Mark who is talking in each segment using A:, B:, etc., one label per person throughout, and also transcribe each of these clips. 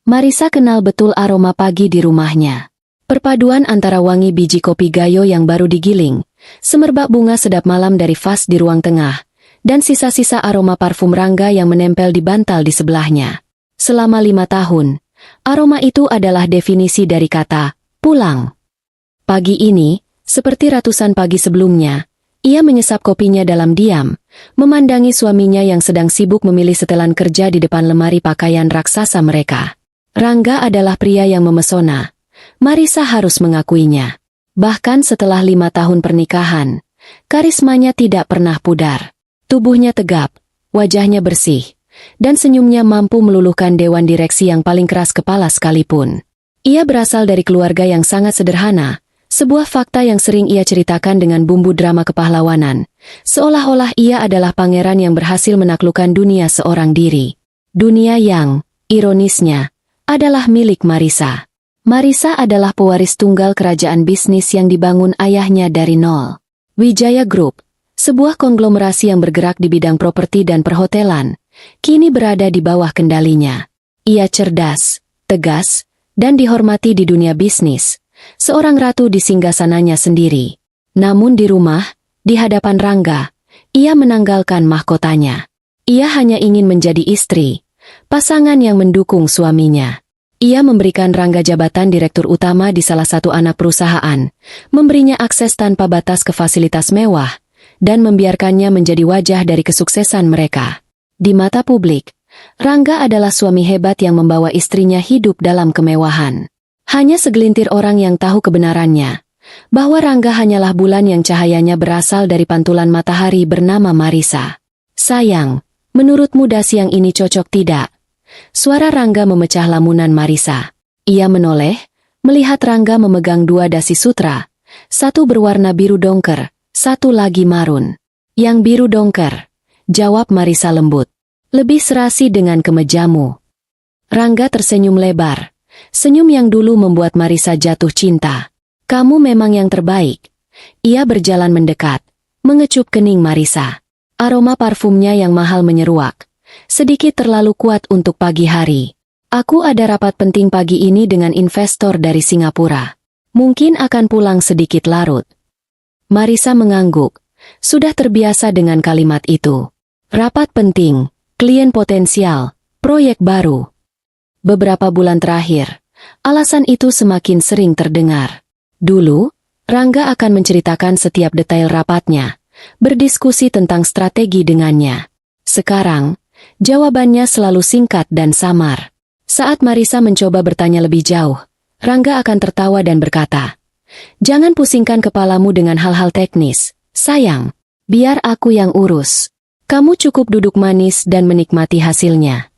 A: Marisa kenal betul aroma pagi di rumahnya. Perpaduan antara wangi biji kopi gayo yang baru digiling, semerbak bunga sedap malam dari vas di ruang tengah, dan sisa-sisa aroma parfum Rangga yang menempel di bantal di sebelahnya. Selama 5 tahun, aroma itu adalah definisi dari kata pulang. Pagi ini, seperti ratusan pagi sebelumnya, ia menyesap kopinya dalam diam, memandangi suaminya yang sedang sibuk memilih setelan kerja di depan lemari pakaian raksasa mereka. Rangga adalah pria yang memesona. Marisa harus mengakuinya. Bahkan setelah 5 tahun pernikahan, karismanya tidak pernah pudar. Tubuhnya tegap, wajahnya bersih, dan senyumnya mampu meluluhkan dewan direksi yang paling keras kepala sekalipun. Ia berasal dari keluarga yang sangat sederhana, sebuah fakta yang sering ia ceritakan dengan bumbu drama kepahlawanan, seolah-olah ia adalah pangeran yang berhasil menaklukkan dunia seorang diri. Dunia yang, ironisnya, adalah milik Marisa. Marisa adalah pewaris tunggal kerajaan bisnis yang dibangun ayahnya dari nol. Wijaya Group, sebuah konglomerasi yang bergerak di bidang properti dan perhotelan, kini berada di bawah kendalinya. Ia cerdas, tegas, dan dihormati di dunia bisnis, seorang ratu di singgasananya sendiri. Namun di rumah, di hadapan Rangga, ia menanggalkan mahkotanya. Ia hanya ingin menjadi istri, pasangan yang mendukung suaminya. Ia memberikan Rangga jabatan direktur utama di salah satu anak perusahaan, memberinya akses tanpa batas ke fasilitas mewah, dan membiarkannya menjadi wajah dari kesuksesan mereka. Di mata publik, Rangga adalah suami hebat yang membawa istrinya hidup dalam kemewahan. Hanya segelintir orang yang tahu kebenarannya, bahwa Rangga hanyalah bulan yang cahayanya berasal dari pantulan matahari bernama Marisa. Sayang, menurutmu dasi yang ini cocok tidak? Suara Rangga memecah lamunan Marisa. Ia menoleh, melihat Rangga memegang 2 dasi sutra, satu berwarna biru dongker, satu lagi marun. Yang biru dongker, jawab Marisa lembut. Lebih serasi dengan kemejamu. Rangga tersenyum lebar, senyum yang dulu membuat Marisa jatuh cinta. Kamu memang yang terbaik. Ia berjalan mendekat, mengecup kening Marisa. Aroma parfumnya yang mahal menyeruak. Sedikit terlalu kuat untuk pagi hari. Aku ada rapat penting pagi ini dengan investor dari Singapura. Mungkin akan pulang sedikit larut. Marisa mengangguk. Sudah terbiasa dengan kalimat itu. Rapat penting, klien potensial, proyek baru. Beberapa bulan terakhir, alasan itu semakin sering terdengar. Dulu, Rangga akan menceritakan setiap detail rapatnya, berdiskusi tentang strategi dengannya. Sekarang, jawabannya selalu singkat dan samar. Saat Marisa mencoba bertanya lebih jauh, Rangga akan tertawa dan berkata, "Jangan pusingkan kepalamu dengan hal-hal teknis, sayang. Biar aku yang urus. Kamu cukup duduk manis dan menikmati hasilnya."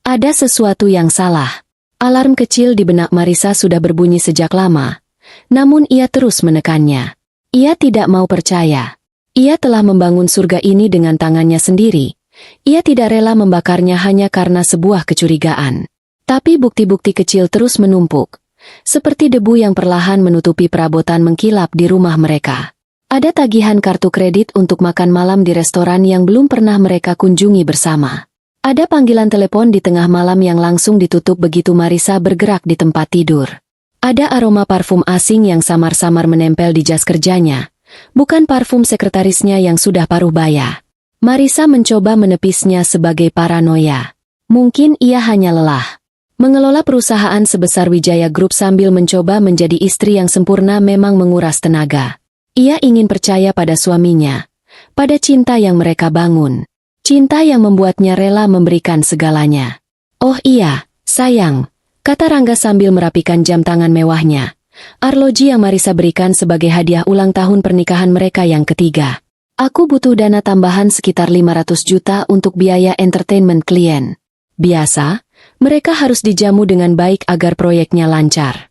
A: Ada sesuatu yang salah. Alarm kecil di benak Marisa sudah berbunyi sejak lama, namun ia terus menekannya. Ia tidak mau percaya. Ia telah membangun surga ini dengan tangannya sendiri. Ia tidak rela membakarnya hanya karena sebuah kecurigaan. Tapi bukti-bukti kecil terus menumpuk, seperti debu yang perlahan menutupi perabotan mengkilap di rumah mereka. Ada tagihan kartu kredit untuk makan malam di restoran yang belum pernah mereka kunjungi bersama. Ada panggilan telepon di tengah malam yang langsung ditutup begitu Marisa bergerak di tempat tidur. Ada aroma parfum asing yang samar-samar menempel di jas kerjanya, bukan parfum sekretarisnya yang sudah paruh baya. Marisa mencoba menepisnya sebagai paranoia. Mungkin ia hanya lelah. Mengelola perusahaan sebesar Wijaya Group sambil mencoba menjadi istri yang sempurna memang menguras tenaga. Ia ingin percaya pada suaminya, pada cinta yang mereka bangun. Cinta yang membuatnya rela memberikan segalanya. "Oh iya, sayang," kata Rangga sambil merapikan jam tangan mewahnya. Arloji yang Marisa berikan sebagai hadiah ulang tahun pernikahan mereka yang ketiga. "Aku butuh dana tambahan sekitar 500 juta untuk biaya entertainment klien. Biasa, mereka harus dijamu dengan baik agar proyeknya lancar."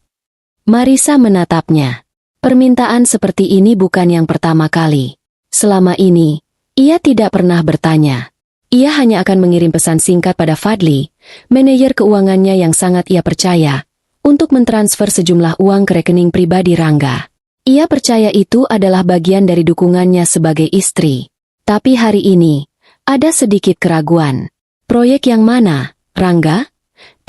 A: Marisa menatapnya. Permintaan seperti ini bukan yang pertama kali. Selama ini, ia tidak pernah bertanya. Ia hanya akan mengirim pesan singkat pada Fadli, manajer keuangannya yang sangat ia percaya, untuk mentransfer sejumlah uang ke rekening pribadi Rangga. Ia percaya itu adalah bagian dari dukungannya sebagai istri. Tapi hari ini, ada sedikit keraguan. "Proyek yang mana, Rangga?"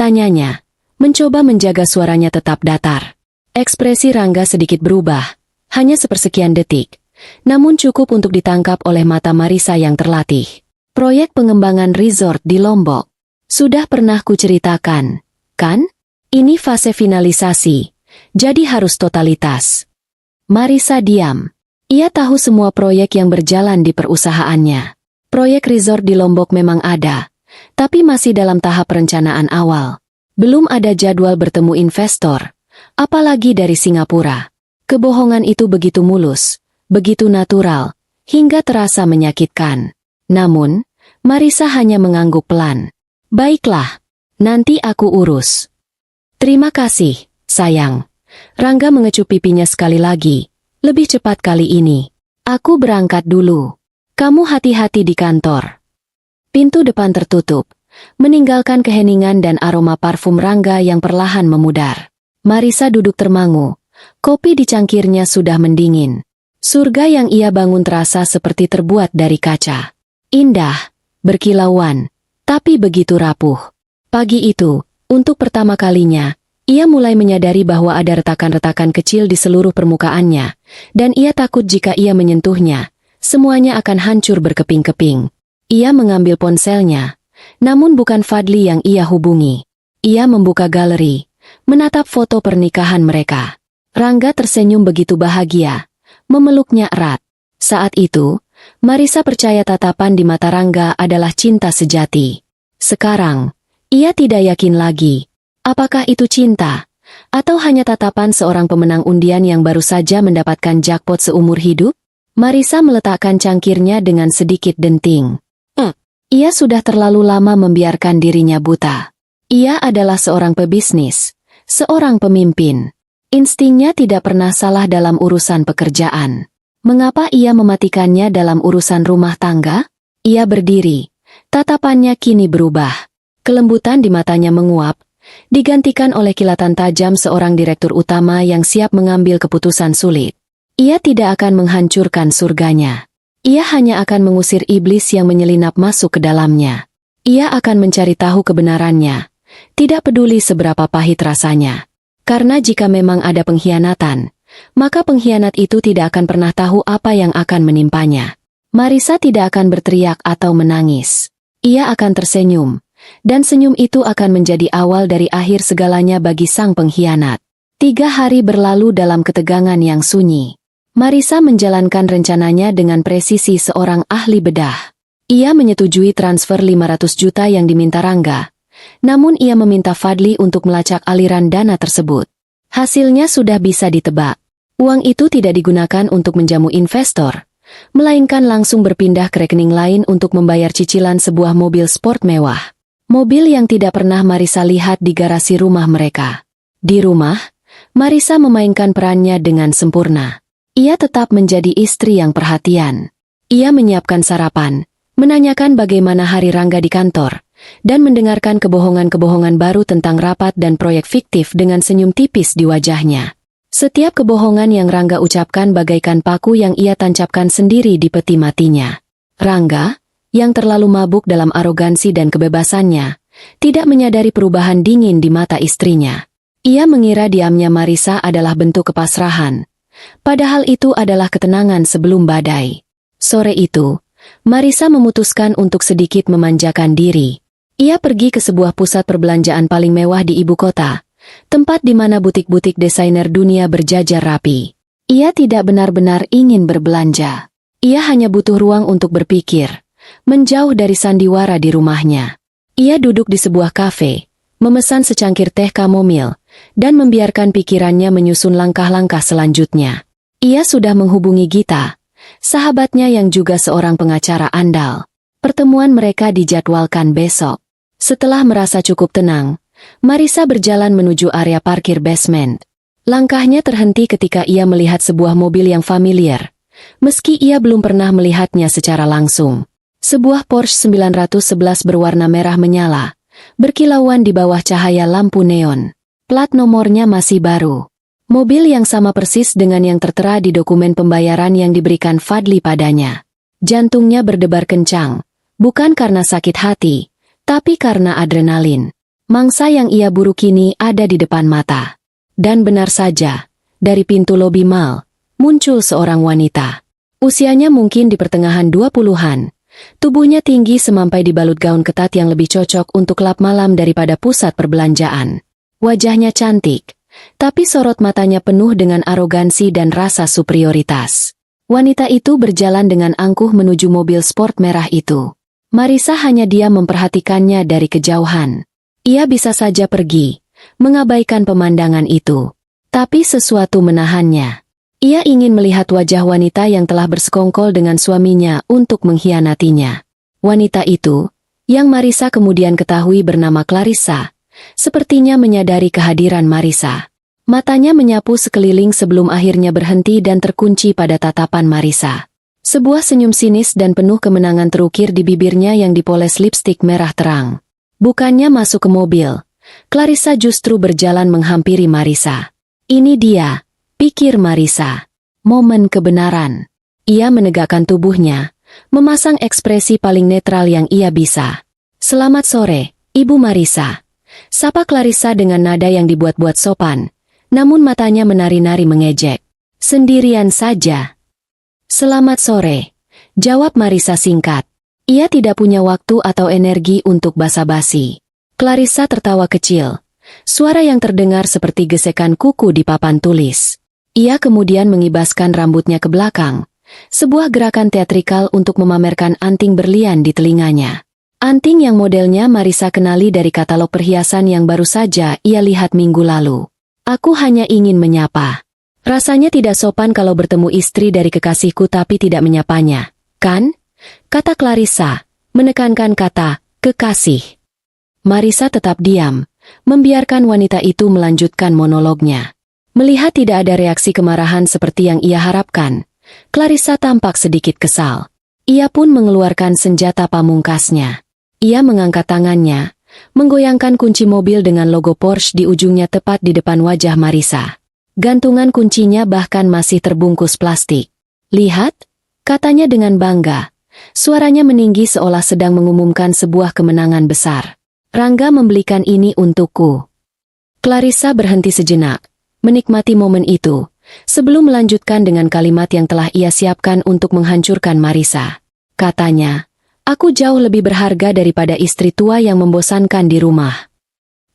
A: tanyanya, mencoba menjaga suaranya tetap datar. Ekspresi Rangga sedikit berubah, hanya sepersekian detik, namun cukup untuk ditangkap oleh mata Marisa yang terlatih. Proyek pengembangan resort di Lombok. Sudah pernah kuceritakan, kan? Ini fase finalisasi, jadi harus totalitas. Marisa diam. Ia tahu semua proyek yang berjalan di perusahaannya. Proyek resort di Lombok memang ada, tapi masih dalam tahap perencanaan awal. Belum ada jadwal bertemu investor, apalagi dari Singapura. Kebohongan itu begitu mulus, begitu natural, hingga terasa menyakitkan. Namun, Marisa hanya mengangguk pelan. Baiklah, nanti aku urus. Terima kasih, sayang. Rangga mengecup pipinya sekali lagi. Lebih cepat kali ini. Aku berangkat dulu. Kamu hati-hati di kantor. Pintu depan tertutup, meninggalkan keheningan dan aroma parfum Rangga yang perlahan memudar. Marisa duduk termangu. Kopi di cangkirnya sudah mendingin. Surga yang ia bangun terasa seperti terbuat dari kaca. Indah, berkilauan, tapi begitu rapuh. Pagi itu, untuk pertama kalinya, ia mulai menyadari bahwa ada retakan-retakan kecil di seluruh permukaannya, dan ia takut jika ia menyentuhnya, semuanya akan hancur berkeping-keping. Ia mengambil ponselnya, namun bukan Fadli yang ia hubungi. Ia membuka galeri, menatap foto pernikahan mereka. Rangga tersenyum begitu bahagia, memeluknya erat. Saat itu, Marisa percaya tatapan di mata Rangga adalah cinta sejati. Sekarang, ia tidak yakin lagi. Apakah itu cinta? Atau hanya tatapan seorang pemenang undian yang baru saja mendapatkan jackpot seumur hidup? Marisa meletakkan cangkirnya dengan sedikit denting. Ia sudah terlalu lama membiarkan dirinya buta. Ia adalah seorang pebisnis, seorang pemimpin. Instingnya tidak pernah salah dalam urusan pekerjaan. Mengapa ia mematikannya dalam urusan rumah tangga? Ia berdiri. Tatapannya kini berubah. Kelembutan di matanya menguap, digantikan oleh kilatan tajam seorang direktur utama yang siap mengambil keputusan sulit. Ia tidak akan menghancurkan surganya. Ia hanya akan mengusir iblis yang menyelinap masuk ke dalamnya. Ia akan mencari tahu kebenarannya, tidak peduli seberapa pahit rasanya. Karena jika memang ada pengkhianatan, maka pengkhianat itu tidak akan pernah tahu apa yang akan menimpanya. Marisa tidak akan berteriak atau menangis. Ia akan tersenyum, dan senyum itu akan menjadi awal dari akhir segalanya bagi sang pengkhianat. 3 hari berlalu dalam ketegangan yang sunyi. Marisa menjalankan rencananya dengan presisi seorang ahli bedah. Ia menyetujui transfer 500 juta yang diminta Rangga, namun ia meminta Fadli untuk melacak aliran dana tersebut. Hasilnya sudah bisa ditebak. Uang itu tidak digunakan untuk menjamu investor, melainkan langsung berpindah ke rekening lain untuk membayar cicilan sebuah mobil sport mewah. Mobil yang tidak pernah Marisa lihat di garasi rumah mereka. Di rumah, Marisa memainkan perannya dengan sempurna. Ia tetap menjadi istri yang perhatian. Ia menyiapkan sarapan, menanyakan bagaimana hari Rangga di kantor, dan mendengarkan kebohongan-kebohongan baru tentang rapat dan proyek fiktif dengan senyum tipis di wajahnya. Setiap kebohongan yang Rangga ucapkan bagaikan paku yang ia tancapkan sendiri di peti matinya. Rangga, yang terlalu mabuk dalam arogansi dan kebebasannya, tidak menyadari perubahan dingin di mata istrinya. Ia mengira diamnya Marisa adalah bentuk kepasrahan, padahal itu adalah ketenangan sebelum badai. Sore itu, Marisa memutuskan untuk sedikit memanjakan diri. Ia pergi ke sebuah pusat perbelanjaan paling mewah di ibu kota, tempat di mana butik-butik desainer dunia berjajar rapi. Ia tidak benar-benar ingin berbelanja. Ia hanya butuh ruang untuk berpikir, menjauh dari sandiwara di rumahnya. Ia duduk di sebuah kafe, memesan secangkir teh kamomil, dan membiarkan pikirannya menyusun langkah-langkah selanjutnya. Ia sudah menghubungi Gita, sahabatnya yang juga seorang pengacara andal. Pertemuan mereka dijadwalkan besok. Setelah merasa cukup tenang, Marisa berjalan menuju area parkir basement. Langkahnya terhenti ketika ia melihat sebuah mobil yang familiar, meski ia belum pernah melihatnya secara langsung. Sebuah Porsche 911 berwarna merah menyala, berkilauan di bawah cahaya lampu neon. Plat nomornya masih baru. Mobil yang sama persis dengan yang tertera di dokumen pembayaran yang diberikan Fadli padanya. Jantungnya berdebar kencang, bukan karena sakit hati, tapi karena adrenalin. Mangsa yang ia buru kini ada di depan mata. Dan benar saja, dari pintu lobi mal, muncul seorang wanita. Usianya mungkin di pertengahan 20-an. Tubuhnya tinggi semampai dibalut gaun ketat yang lebih cocok untuk klub malam daripada pusat perbelanjaan. Wajahnya cantik, tapi sorot matanya penuh dengan arogansi dan rasa superioritas. Wanita itu berjalan dengan angkuh menuju mobil sport merah itu. Marisa hanya diam memperhatikannya dari kejauhan. Ia bisa saja pergi, mengabaikan pemandangan itu. Tapi sesuatu menahannya. Ia ingin melihat wajah wanita yang telah bersekongkol dengan suaminya untuk mengkhianatinya. Wanita itu, yang Marisa kemudian ketahui bernama Clarissa, sepertinya menyadari kehadiran Marisa. Matanya menyapu sekeliling sebelum akhirnya berhenti dan terkunci pada tatapan Marisa. Sebuah senyum sinis dan penuh kemenangan terukir di bibirnya yang dipoles lipstik merah terang. Bukannya masuk ke mobil, Clarissa justru berjalan menghampiri Marisa. Ini dia, pikir Marisa. Momen kebenaran. Ia menegakkan tubuhnya, memasang ekspresi paling netral yang ia bisa. Selamat sore, Ibu Marisa. Sapa Clarissa dengan nada yang dibuat-buat sopan. Namun matanya menari-nari mengejek. Sendirian saja. Selamat sore, jawab Marisa singkat. Ia tidak punya waktu atau energi untuk basa-basi. Clarissa tertawa kecil. Suara yang terdengar seperti gesekan kuku di papan tulis. Ia kemudian mengibaskan rambutnya ke belakang. Sebuah gerakan teatrikal untuk memamerkan anting berlian di telinganya. Anting yang modelnya Marisa kenali dari katalog perhiasan yang baru saja ia lihat minggu lalu. Aku hanya ingin menyapa. Rasanya tidak sopan kalau bertemu istri dari kekasihku tapi tidak menyapanya, kan? Kata Clarissa, menekankan kata, kekasih. Marisa tetap diam, membiarkan wanita itu melanjutkan monolognya. Melihat tidak ada reaksi kemarahan seperti yang ia harapkan, Clarissa tampak sedikit kesal. Ia pun mengeluarkan senjata pamungkasnya. Ia mengangkat tangannya, menggoyangkan kunci mobil dengan logo Porsche di ujungnya tepat di depan wajah Marisa. Gantungan kuncinya bahkan masih terbungkus plastik. Lihat, katanya dengan bangga. Suaranya meninggi seolah sedang mengumumkan sebuah kemenangan besar. Rangga membelikan ini untukku. Clarissa berhenti sejenak, menikmati momen itu, sebelum melanjutkan dengan kalimat yang telah ia siapkan untuk menghancurkan Marisa. Katanya, aku jauh lebih berharga daripada istri tua yang membosankan di rumah.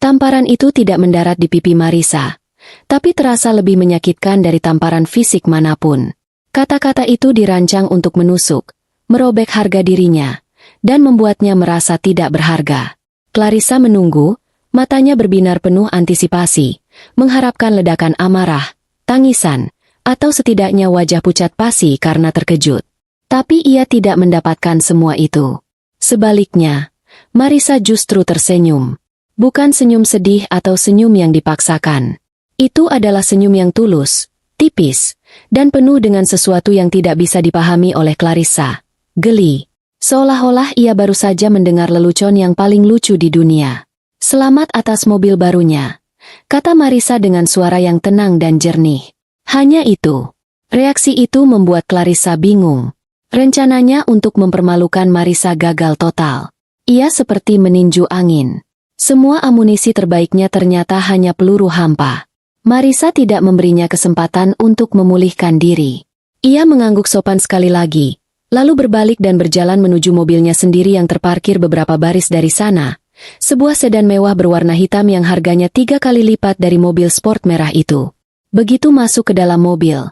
A: Tamparan itu tidak mendarat di pipi Marisa, tapi terasa lebih menyakitkan dari tamparan fisik manapun. Kata-kata itu dirancang untuk menusuk, merobek harga dirinya, dan membuatnya merasa tidak berharga. Clarissa menunggu, matanya berbinar penuh antisipasi, mengharapkan ledakan amarah, tangisan, atau setidaknya wajah pucat pasi karena terkejut. Tapi ia tidak mendapatkan semua itu. Sebaliknya, Marisa justru tersenyum. Bukan senyum sedih atau senyum yang dipaksakan. Itu adalah senyum yang tulus, tipis, dan penuh dengan sesuatu yang tidak bisa dipahami oleh Clarissa. Geli. Seolah-olah ia baru saja mendengar lelucon yang paling lucu di dunia. Selamat atas mobil barunya, kata Marisa dengan suara yang tenang dan jernih. Hanya itu. Reaksi itu membuat Clarissa bingung. Rencananya untuk mempermalukan Marisa gagal total. Ia seperti meninju angin. Semua amunisi terbaiknya ternyata hanya peluru hampa. Marisa tidak memberinya kesempatan untuk memulihkan diri. Ia mengangguk sopan sekali lagi, lalu berbalik dan berjalan menuju mobilnya sendiri yang terparkir beberapa baris dari sana. Sebuah sedan mewah berwarna hitam yang harganya 3 kali lipat dari mobil sport merah itu. Begitu masuk ke dalam mobil,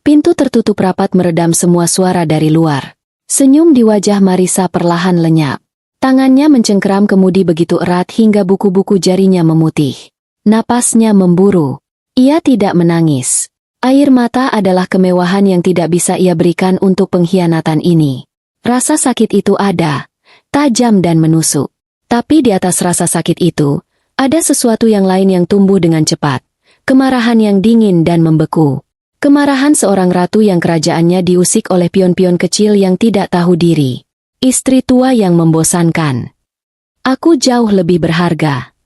A: pintu tertutup rapat meredam semua suara dari luar. Senyum di wajah Marisa perlahan lenyap. Tangannya mencengkeram kemudi begitu erat hingga buku-buku jarinya memutih. Napasnya memburu. Ia tidak menangis. Air mata adalah kemewahan yang tidak bisa ia berikan untuk pengkhianatan ini. Rasa sakit itu ada, tajam dan menusuk. Tapi di atas rasa sakit itu, ada sesuatu yang lain yang tumbuh dengan cepat. Kemarahan yang dingin dan membeku. Kemarahan seorang ratu yang kerajaannya diusik oleh pion-pion kecil yang tidak tahu diri. Istri tua yang membosankan. Aku jauh lebih berharga.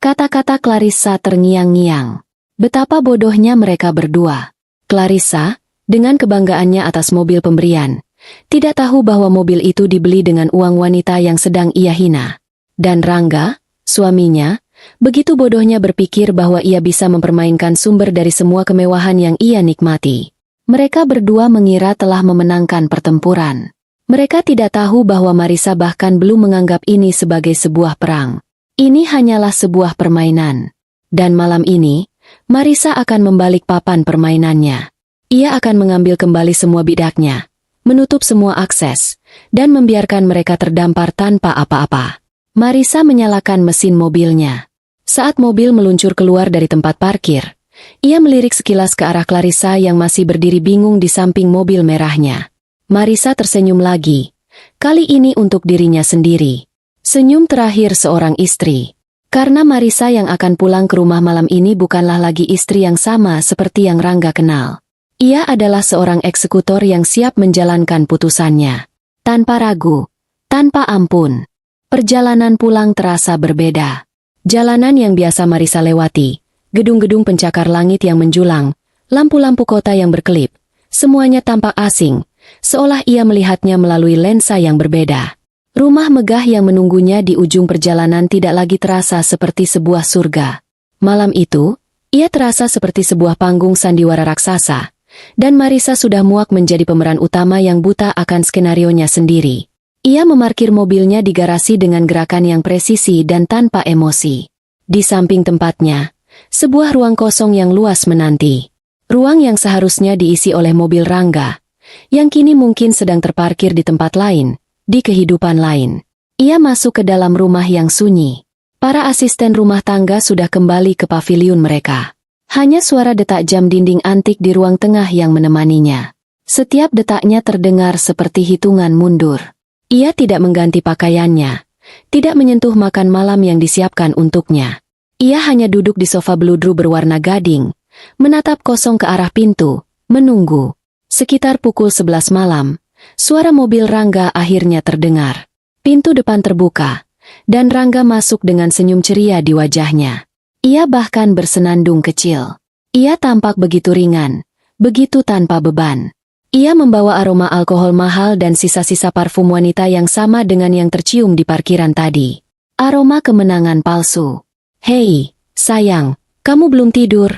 A: Kata-kata Clarissa terngiang-ngiang. Betapa bodohnya mereka berdua. Clarissa, dengan kebanggaannya atas mobil pemberian, tidak tahu bahwa mobil itu dibeli dengan uang wanita yang sedang ia hina. Dan Rangga, suaminya, Begitu bodohnya berpikir bahwa ia bisa mempermainkan sumber dari semua kemewahan yang ia nikmati. Mereka berdua mengira telah memenangkan pertempuran. Mereka tidak tahu bahwa Marisa bahkan belum menganggap ini sebagai sebuah perang. Ini hanyalah sebuah permainan. Dan malam ini, Marisa akan membalik papan permainannya. Ia akan mengambil kembali semua bidaknya, menutup semua akses, dan membiarkan mereka terdampar tanpa apa-apa. Marisa menyalakan mesin mobilnya. Saat mobil meluncur keluar dari tempat parkir, ia melirik sekilas ke arah Clarissa yang masih berdiri bingung di samping mobil merahnya. Marisa tersenyum lagi, kali ini untuk dirinya sendiri. Senyum terakhir seorang istri. Karena Marisa yang akan pulang ke rumah malam ini bukanlah lagi istri yang sama seperti yang Rangga kenal. Ia adalah seorang eksekutor yang siap menjalankan putusannya. Tanpa ragu, tanpa ampun. Perjalanan pulang terasa berbeda. Jalanan yang biasa Marisa lewati, gedung-gedung pencakar langit yang menjulang, lampu-lampu kota yang berkelip, semuanya tampak asing, seolah ia melihatnya melalui lensa yang berbeda. Rumah megah yang menunggunya di ujung perjalanan tidak lagi terasa seperti sebuah surga. Malam itu, ia terasa seperti sebuah panggung sandiwara raksasa, dan Marisa sudah muak menjadi pemeran utama yang buta akan skenarionya sendiri. Ia memarkir mobilnya di garasi dengan gerakan yang presisi dan tanpa emosi. Di samping tempatnya, sebuah ruang kosong yang luas menanti. Ruang yang seharusnya diisi oleh mobil Rangga, yang kini mungkin sedang terparkir di tempat lain, di kehidupan lain. Ia masuk ke dalam rumah yang sunyi. Para asisten rumah tangga sudah kembali ke paviliun mereka. Hanya suara detak jam dinding antik di ruang tengah yang menemaninya. Setiap detaknya terdengar seperti hitungan mundur. Ia tidak mengganti pakaiannya, tidak menyentuh makan malam yang disiapkan untuknya. Ia hanya duduk di sofa beludru berwarna gading, menatap kosong ke arah pintu, menunggu. Sekitar pukul 11 malam, suara mobil Rangga akhirnya terdengar. Pintu depan terbuka, dan Rangga masuk dengan senyum ceria di wajahnya. Ia bahkan bersenandung kecil. Ia tampak begitu ringan, begitu tanpa beban. Ia membawa aroma alkohol mahal dan sisa-sisa parfum wanita yang sama dengan yang tercium di parkiran tadi. Aroma kemenangan palsu. "Hei, sayang, kamu belum tidur?"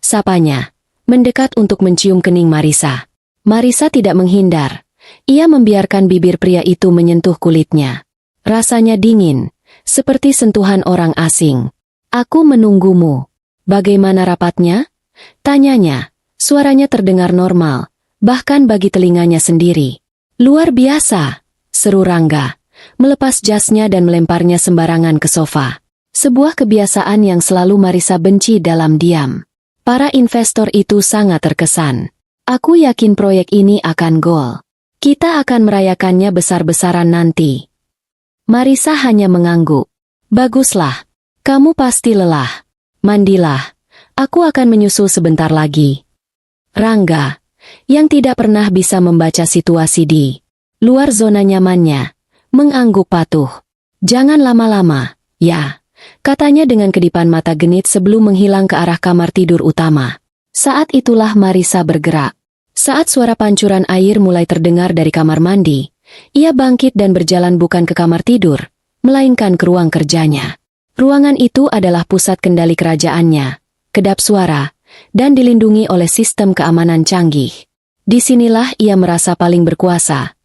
A: Sapanya, mendekat untuk mencium kening Marisa. Marisa tidak menghindar. Ia membiarkan bibir pria itu menyentuh kulitnya. Rasanya dingin, seperti sentuhan orang asing. "Aku menunggumu." "Bagaimana rapatnya?" tanyanya. Suaranya terdengar normal, bahkan bagi telinganya sendiri. "Luar biasa," seru Rangga, melepas jasnya dan melemparnya sembarangan ke sofa. Sebuah kebiasaan yang selalu Marisa benci dalam diam. Para investor itu sangat terkesan. "Aku yakin proyek ini akan gol. Kita akan merayakannya besar-besaran nanti." Marisa hanya mengangguk. "Baguslah. Kamu pasti lelah. Mandilah. Aku akan menyusul sebentar lagi." Rangga, yang tidak pernah bisa membaca situasi di luar zona nyamannya, mengangguk patuh. "Jangan lama-lama, ya," katanya dengan kedipan mata genit sebelum menghilang ke arah kamar tidur utama. Saat itulah Marisa bergerak. Saat suara pancuran air mulai terdengar dari kamar mandi, ia bangkit dan berjalan bukan ke kamar tidur, melainkan ke ruang kerjanya. Ruangan itu adalah pusat kendali kerajaannya, kedap suara, dan dilindungi oleh sistem keamanan canggih. Disinilah ia merasa paling berkuasa,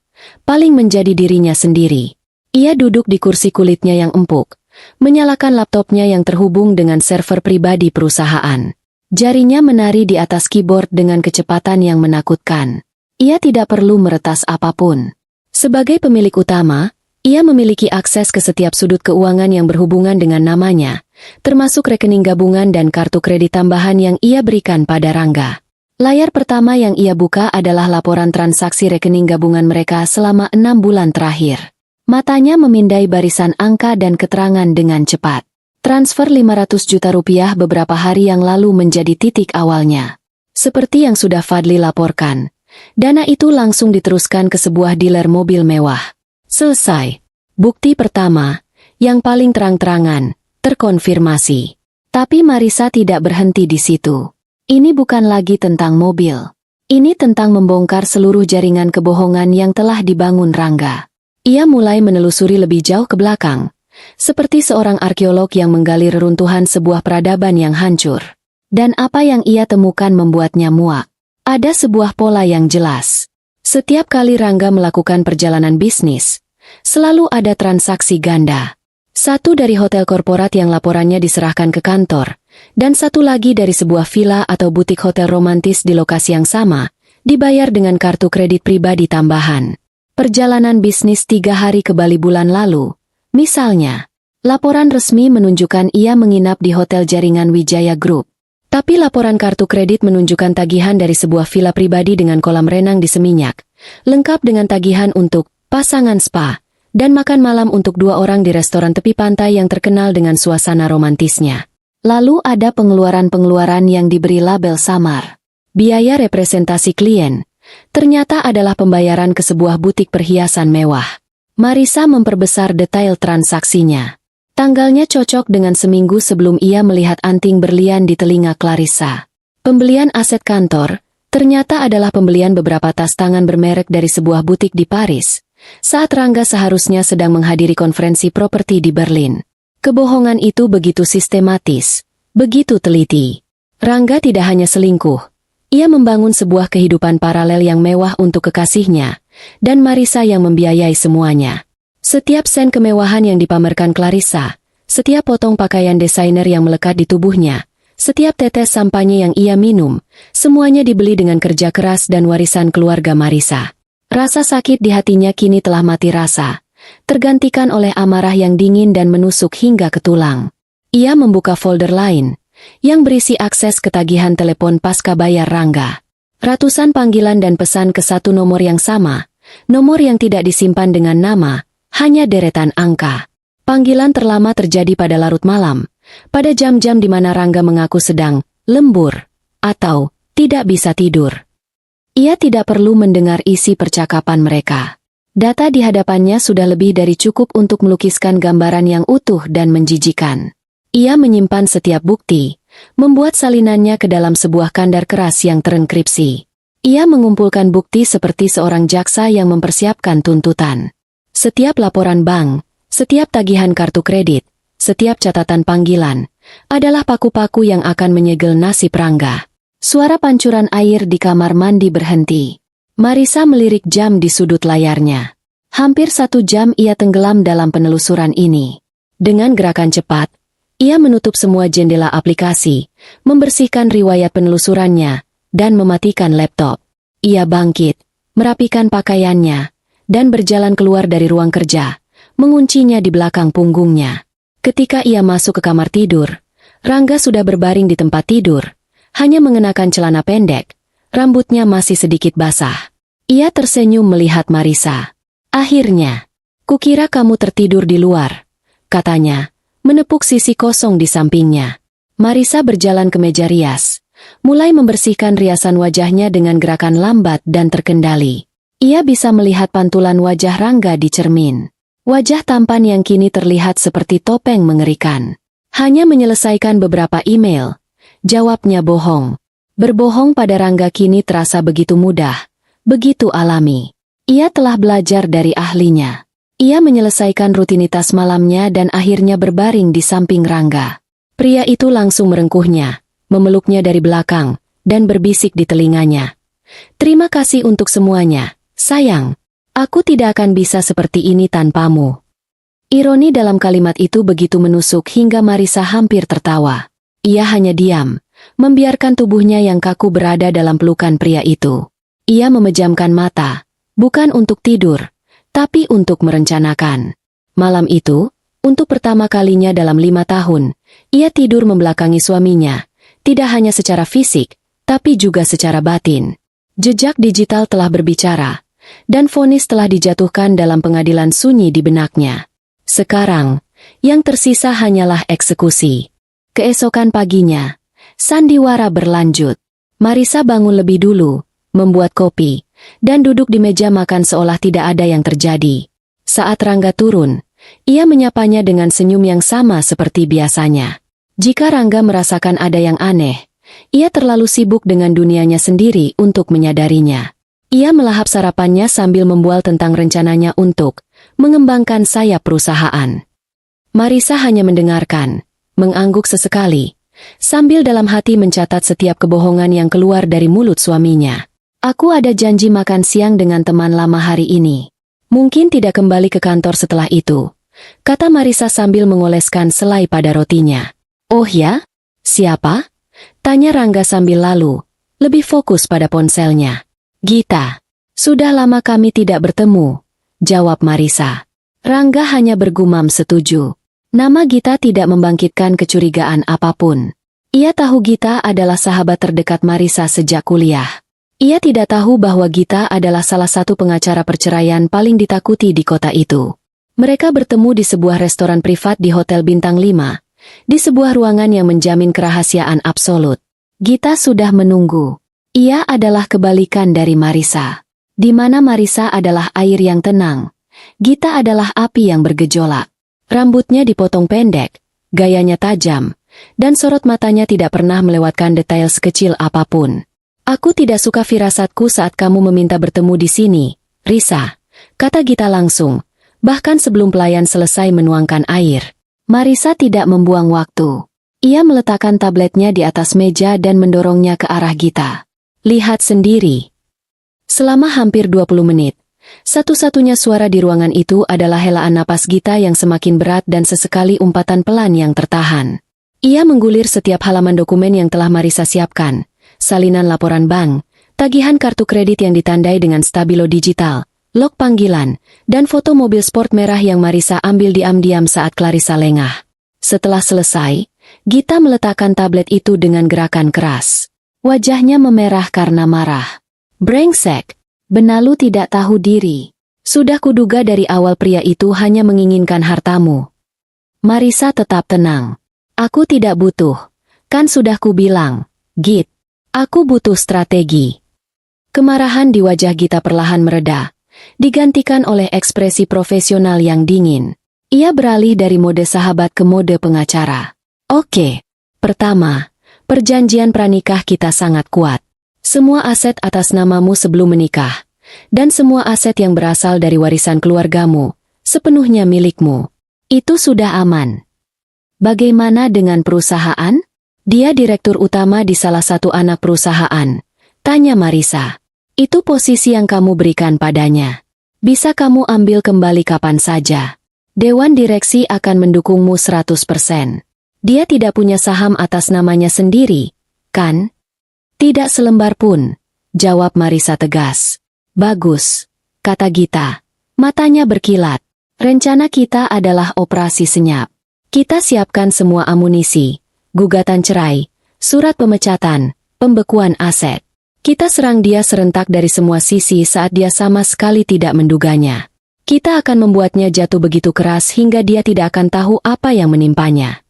A: paling menjadi dirinya sendiri. Ia duduk di kursi kulitnya yang empuk, menyalakan laptopnya yang terhubung dengan server pribadi perusahaan. Jarinya menari di atas keyboard dengan kecepatan yang menakutkan. Ia tidak perlu meretas apapun. Sebagai pemilik utama, ia memiliki akses ke setiap sudut keuangan yang berhubungan dengan namanya, termasuk rekening gabungan dan kartu kredit tambahan yang ia berikan pada Rangga. Layar pertama yang ia buka adalah laporan transaksi rekening gabungan mereka selama 6 bulan terakhir. Matanya memindai barisan angka dan keterangan dengan cepat. Transfer 500 juta rupiah beberapa hari yang lalu menjadi titik awalnya. Seperti yang sudah Fadli laporkan, dana itu langsung diteruskan ke sebuah dealer mobil mewah. Selesai. Bukti pertama, yang paling terang-terangan, terkonfirmasi. Tapi Marisa tidak berhenti di situ. Ini bukan lagi tentang mobil. Ini tentang membongkar seluruh jaringan kebohongan yang telah dibangun Rangga. Ia mulai menelusuri lebih jauh ke belakang, seperti seorang arkeolog yang menggali reruntuhan sebuah peradaban yang hancur. Dan apa yang ia temukan membuatnya muak. Ada sebuah pola yang jelas. Setiap kali Rangga melakukan perjalanan bisnis, selalu ada transaksi ganda. Satu dari hotel korporat yang laporannya diserahkan ke kantor, dan satu lagi dari sebuah villa atau butik hotel romantis di lokasi yang sama, dibayar dengan kartu kredit pribadi tambahan. Perjalanan bisnis 3 hari ke Bali bulan lalu, misalnya, laporan resmi menunjukkan ia menginap di hotel jaringan Wijaya Group. Tapi laporan kartu kredit menunjukkan tagihan dari sebuah villa pribadi dengan kolam renang di Seminyak, lengkap dengan tagihan untuk pasangan spa, dan makan malam untuk 2 orang di restoran tepi pantai yang terkenal dengan suasana romantisnya. Lalu ada pengeluaran-pengeluaran yang diberi label samar. Biaya representasi klien, ternyata adalah pembayaran ke sebuah butik perhiasan mewah. Marisa memperbesar detail transaksinya. Tanggalnya cocok dengan seminggu sebelum ia melihat anting berlian di telinga Clarissa. Pembelian aset kantor, ternyata adalah pembelian beberapa tas tangan bermerek dari sebuah butik di Paris, saat Rangga seharusnya sedang menghadiri konferensi properti di Berlin. Kebohongan itu begitu sistematis, begitu teliti. Rangga tidak hanya selingkuh, ia membangun sebuah kehidupan paralel yang mewah untuk kekasihnya, dan Marisa yang membiayai semuanya. Setiap sen kemewahan yang dipamerkan Clarissa, setiap potong pakaian desainer yang melekat di tubuhnya, setiap tetes sampanye yang ia minum, semuanya dibeli dengan kerja keras dan warisan keluarga Marisa. Rasa sakit di hatinya kini telah mati rasa, tergantikan oleh amarah yang dingin dan menusuk hingga ke tulang. Ia membuka folder lain, yang berisi akses ketagihan telepon pasca bayar Rangga. Ratusan panggilan dan pesan ke satu nomor yang sama, nomor yang tidak disimpan dengan nama, hanya deretan angka. Panggilan terlama terjadi pada larut malam, pada jam-jam di mana Rangga mengaku sedang lembur, atau tidak bisa tidur. Ia tidak perlu mendengar isi percakapan mereka. Data di hadapannya sudah lebih dari cukup untuk melukiskan gambaran yang utuh dan menjijikan. Ia menyimpan setiap bukti, membuat salinannya ke dalam sebuah kandar keras yang terenkripsi. Ia mengumpulkan bukti seperti seorang jaksa yang mempersiapkan tuntutan. Setiap laporan bank, setiap tagihan kartu kredit, setiap catatan panggilan, adalah paku-paku yang akan menyegel nasib Rangga. Suara pancuran air di kamar mandi berhenti. Marisa melirik jam di sudut layarnya. Hampir 1 jam ia tenggelam dalam penelusuran ini. Dengan gerakan cepat, ia menutup semua jendela aplikasi, membersihkan riwayat penelusurannya, dan mematikan laptop. Ia bangkit, merapikan pakaiannya, dan berjalan keluar dari ruang kerja, menguncinya di belakang punggungnya. Ketika ia masuk ke kamar tidur, Rangga sudah berbaring di tempat tidur, hanya mengenakan celana pendek, rambutnya masih sedikit basah. Ia tersenyum melihat Marisa. Akhirnya, kukira kamu tertidur di luar, katanya, menepuk sisi kosong di sampingnya. Marisa berjalan ke meja rias, mulai membersihkan riasan wajahnya dengan gerakan lambat dan terkendali. Ia bisa melihat pantulan wajah Rangga di cermin. Wajah tampan yang kini terlihat seperti topeng mengerikan. Hanya menyelesaikan beberapa email, jawabnya bohong. Berbohong pada Rangga kini terasa begitu mudah, begitu alami. Ia telah belajar dari ahlinya. Ia menyelesaikan rutinitas malamnya dan akhirnya berbaring di samping Rangga. Pria itu langsung merengkuhnya, memeluknya dari belakang, dan berbisik di telinganya. Terima kasih untuk semuanya, sayang. Aku tidak akan bisa seperti ini tanpamu. Ironi dalam kalimat itu begitu menusuk hingga Marisa hampir tertawa. Ia hanya diam, membiarkan tubuhnya yang kaku berada dalam pelukan pria itu. Ia memejamkan mata, bukan untuk tidur, tapi untuk merencanakan. Malam itu, untuk pertama kalinya dalam 5 tahun, ia tidur membelakangi suaminya, tidak hanya secara fisik, tapi juga secara batin. Jejak digital telah berbicara, dan vonis telah dijatuhkan dalam pengadilan sunyi di benaknya. Sekarang, yang tersisa hanyalah eksekusi. Keesokan paginya, sandiwara berlanjut. Marisa bangun lebih dulu, membuat kopi, dan duduk di meja makan seolah tidak ada yang terjadi. Saat Rangga turun, ia menyapanya dengan senyum yang sama seperti biasanya. Jika Rangga merasakan ada yang aneh, ia terlalu sibuk dengan dunianya sendiri untuk menyadarinya. Ia melahap sarapannya sambil membual tentang rencananya untuk mengembangkan sayap perusahaan. Marisa hanya mendengarkan, mengangguk sesekali, sambil dalam hati mencatat setiap kebohongan yang keluar dari mulut suaminya. Aku ada janji makan siang dengan teman lama hari ini. Mungkin tidak kembali ke kantor setelah itu, kata Marisa sambil mengoleskan selai pada rotinya. Oh ya? Siapa? Tanya Rangga sambil lalu, lebih fokus pada ponselnya. Gita. Sudah lama kami tidak bertemu, jawab Marisa. Rangga hanya bergumam setuju. Nama Gita tidak membangkitkan kecurigaan apapun. Ia tahu Gita adalah sahabat terdekat Marisa sejak kuliah. Ia tidak tahu bahwa Gita adalah salah satu pengacara perceraian paling ditakuti di kota itu. Mereka bertemu di sebuah restoran privat di Hotel Bintang 5, di sebuah ruangan yang menjamin kerahasiaan absolut. Gita sudah menunggu. Ia adalah kebalikan dari Marisa. Di mana Marisa adalah air yang tenang, Gita adalah api yang bergejolak. Rambutnya dipotong pendek, gayanya tajam, dan sorot matanya tidak pernah melewatkan detail sekecil apapun. Aku tidak suka firasatku saat kamu meminta bertemu di sini, Risa, kata Gita langsung, bahkan sebelum pelayan selesai menuangkan air. Marisa tidak membuang waktu. Ia meletakkan tabletnya di atas meja dan mendorongnya ke arah Gita. Lihat sendiri. Selama hampir 20 menit, satu-satunya suara di ruangan itu adalah helaan napas Gita yang semakin berat dan sesekali umpatan pelan yang tertahan. Ia menggulir setiap halaman dokumen yang telah Marisa siapkan, salinan laporan bank, tagihan kartu kredit yang ditandai dengan stabilo digital, log panggilan, dan foto mobil sport merah yang Marisa ambil diam-diam saat Clarissa lengah. Setelah selesai, Gita meletakkan tablet itu dengan gerakan keras. Wajahnya memerah karena marah. Brengsek, benalu tidak tahu diri. Sudah kuduga dari awal pria itu hanya menginginkan hartamu. Marisa tetap tenang. Aku tidak butuh. Kan sudah kubilang, Git. Aku butuh strategi. Kemarahan di wajah Gita perlahan mereda, digantikan oleh ekspresi profesional yang dingin. Ia beralih dari mode sahabat ke mode pengacara. Oke. Pertama, perjanjian pranikah kita sangat kuat. Semua aset atas namamu sebelum menikah, dan semua aset yang berasal dari warisan keluargamu, sepenuhnya milikmu. Itu sudah aman. Bagaimana dengan perusahaan? Dia direktur utama di salah satu anak perusahaan, tanya Marisa. Itu posisi yang kamu berikan padanya. Bisa kamu ambil kembali kapan saja. Dewan direksi akan mendukungmu 100%. Dia tidak punya saham atas namanya sendiri, kan? Tidak selembar pun, jawab Marisa tegas. Bagus, kata Gita. Matanya berkilat. Rencana kita adalah operasi senyap. Kita siapkan semua amunisi. Gugatan cerai, surat pemecatan, pembekuan aset. Kita serang dia serentak dari semua sisi saat dia sama sekali tidak menduganya. Kita akan membuatnya jatuh begitu keras hingga dia tidak akan tahu apa yang menimpanya.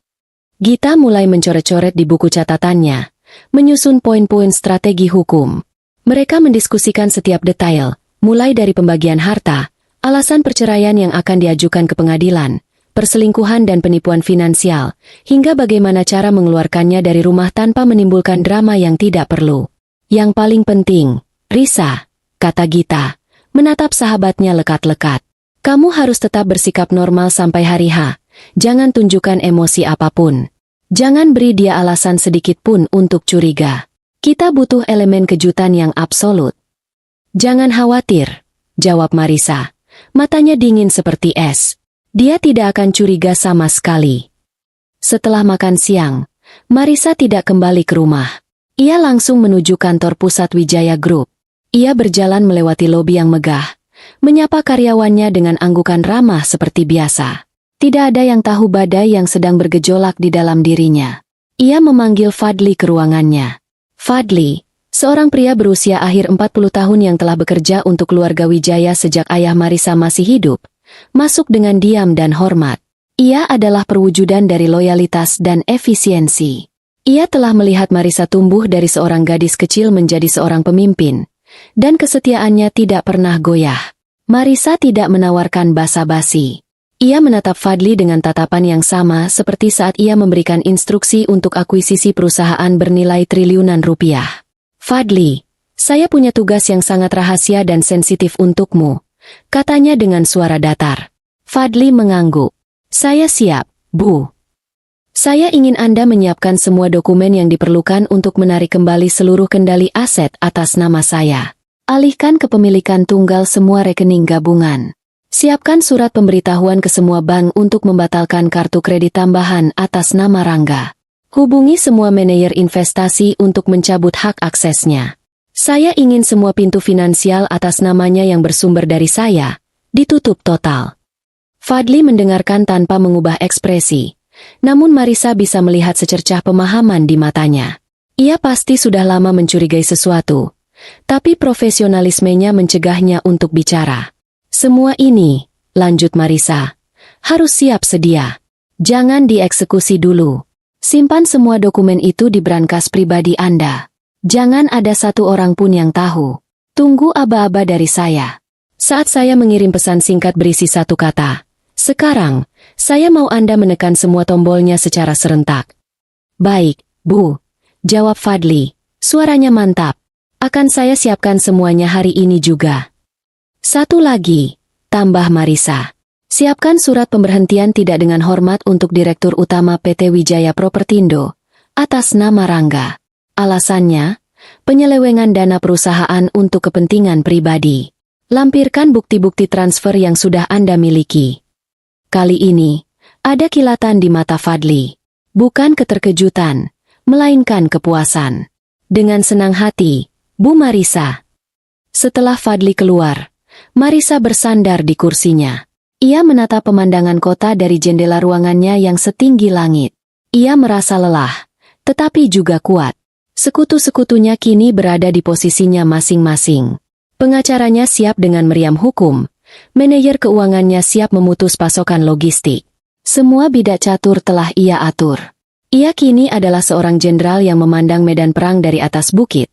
A: Gita mulai mencoret-coret di buku catatannya, menyusun poin-poin strategi hukum. Mereka mendiskusikan setiap detail, mulai dari pembagian harta, alasan perceraian yang akan diajukan ke pengadilan, perselingkuhan dan penipuan finansial, hingga bagaimana cara mengeluarkannya dari rumah tanpa menimbulkan drama yang tidak perlu. Yang paling penting, Risa, kata Gita, menatap sahabatnya lekat-lekat. Kamu harus tetap bersikap normal sampai hari H. Jangan tunjukkan emosi apapun. Jangan beri dia alasan sedikit pun untuk curiga. Kita butuh elemen kejutan yang absolut. Jangan khawatir, jawab Marisa. Matanya dingin seperti es. Dia tidak akan curiga sama sekali. Setelah makan siang, Marisa tidak kembali ke rumah. Ia langsung menuju kantor pusat Wijaya Group. Ia berjalan melewati lobi yang megah, menyapa karyawannya dengan anggukan ramah seperti biasa. Tidak ada yang tahu badai yang sedang bergejolak di dalam dirinya. Ia memanggil Fadli ke ruangannya. Fadli, seorang pria berusia akhir 40 tahun yang telah bekerja untuk keluarga Wijaya sejak ayah Marisa masih hidup, masuk dengan diam dan hormat. Ia adalah perwujudan dari loyalitas dan efisiensi. Ia telah melihat Marisa tumbuh dari seorang gadis kecil menjadi seorang pemimpin, dan kesetiaannya tidak pernah goyah. Marisa tidak menawarkan basa-basi. Ia menatap Fadli dengan tatapan yang sama seperti saat ia memberikan instruksi untuk akuisisi perusahaan bernilai triliunan rupiah. Fadli, saya punya tugas yang sangat rahasia dan sensitif untukmu, katanya dengan suara datar. Fadli mengangguk. Saya siap, Bu. Saya ingin Anda menyiapkan semua dokumen yang diperlukan untuk menarik kembali seluruh kendali aset atas nama saya. Alihkan kepemilikan tunggal semua rekening gabungan. Siapkan surat pemberitahuan ke semua bank untuk membatalkan kartu kredit tambahan atas nama Rangga. Hubungi semua manajer investasi untuk mencabut hak aksesnya. Saya ingin semua pintu finansial atas namanya yang bersumber dari saya ditutup total. Fadli mendengarkan tanpa mengubah ekspresi. Namun Marisa bisa melihat secercah pemahaman di matanya. Ia pasti sudah lama mencurigai sesuatu, tapi profesionalismenya mencegahnya untuk bicara. Semua ini, lanjut Marisa, harus siap sedia. Jangan dieksekusi dulu. Simpan semua dokumen itu di brankas pribadi Anda. Jangan ada satu orang pun yang tahu. Tunggu aba-aba dari saya. Saat saya mengirim pesan singkat berisi satu kata, sekarang, saya mau Anda menekan semua tombolnya secara serentak. Baik, Bu, jawab Fadli. Suaranya mantap. Akan saya siapkan semuanya hari ini juga. Satu lagi, tambah Marisa. Siapkan surat pemberhentian tidak dengan hormat untuk Direktur Utama PT Wijaya Propertindo, atas nama Rangga. Alasannya, penyelewengan dana perusahaan untuk kepentingan pribadi. Lampirkan bukti-bukti transfer yang sudah Anda miliki. Kali ini, ada kilatan di mata Fadli. Bukan keterkejutan, melainkan kepuasan. Dengan senang hati, Bu Marisa. Setelah Fadli keluar, Marisa bersandar di kursinya. Ia menatap pemandangan kota dari jendela ruangannya yang setinggi langit. Ia merasa lelah, tetapi juga kuat. Sekutu-sekutunya kini berada di posisinya masing-masing. Pengacaranya siap dengan meriam hukum. Manajer keuangannya siap memutus pasokan logistik. Semua bidak catur telah ia atur. Ia kini adalah seorang jenderal yang memandang medan perang dari atas bukit,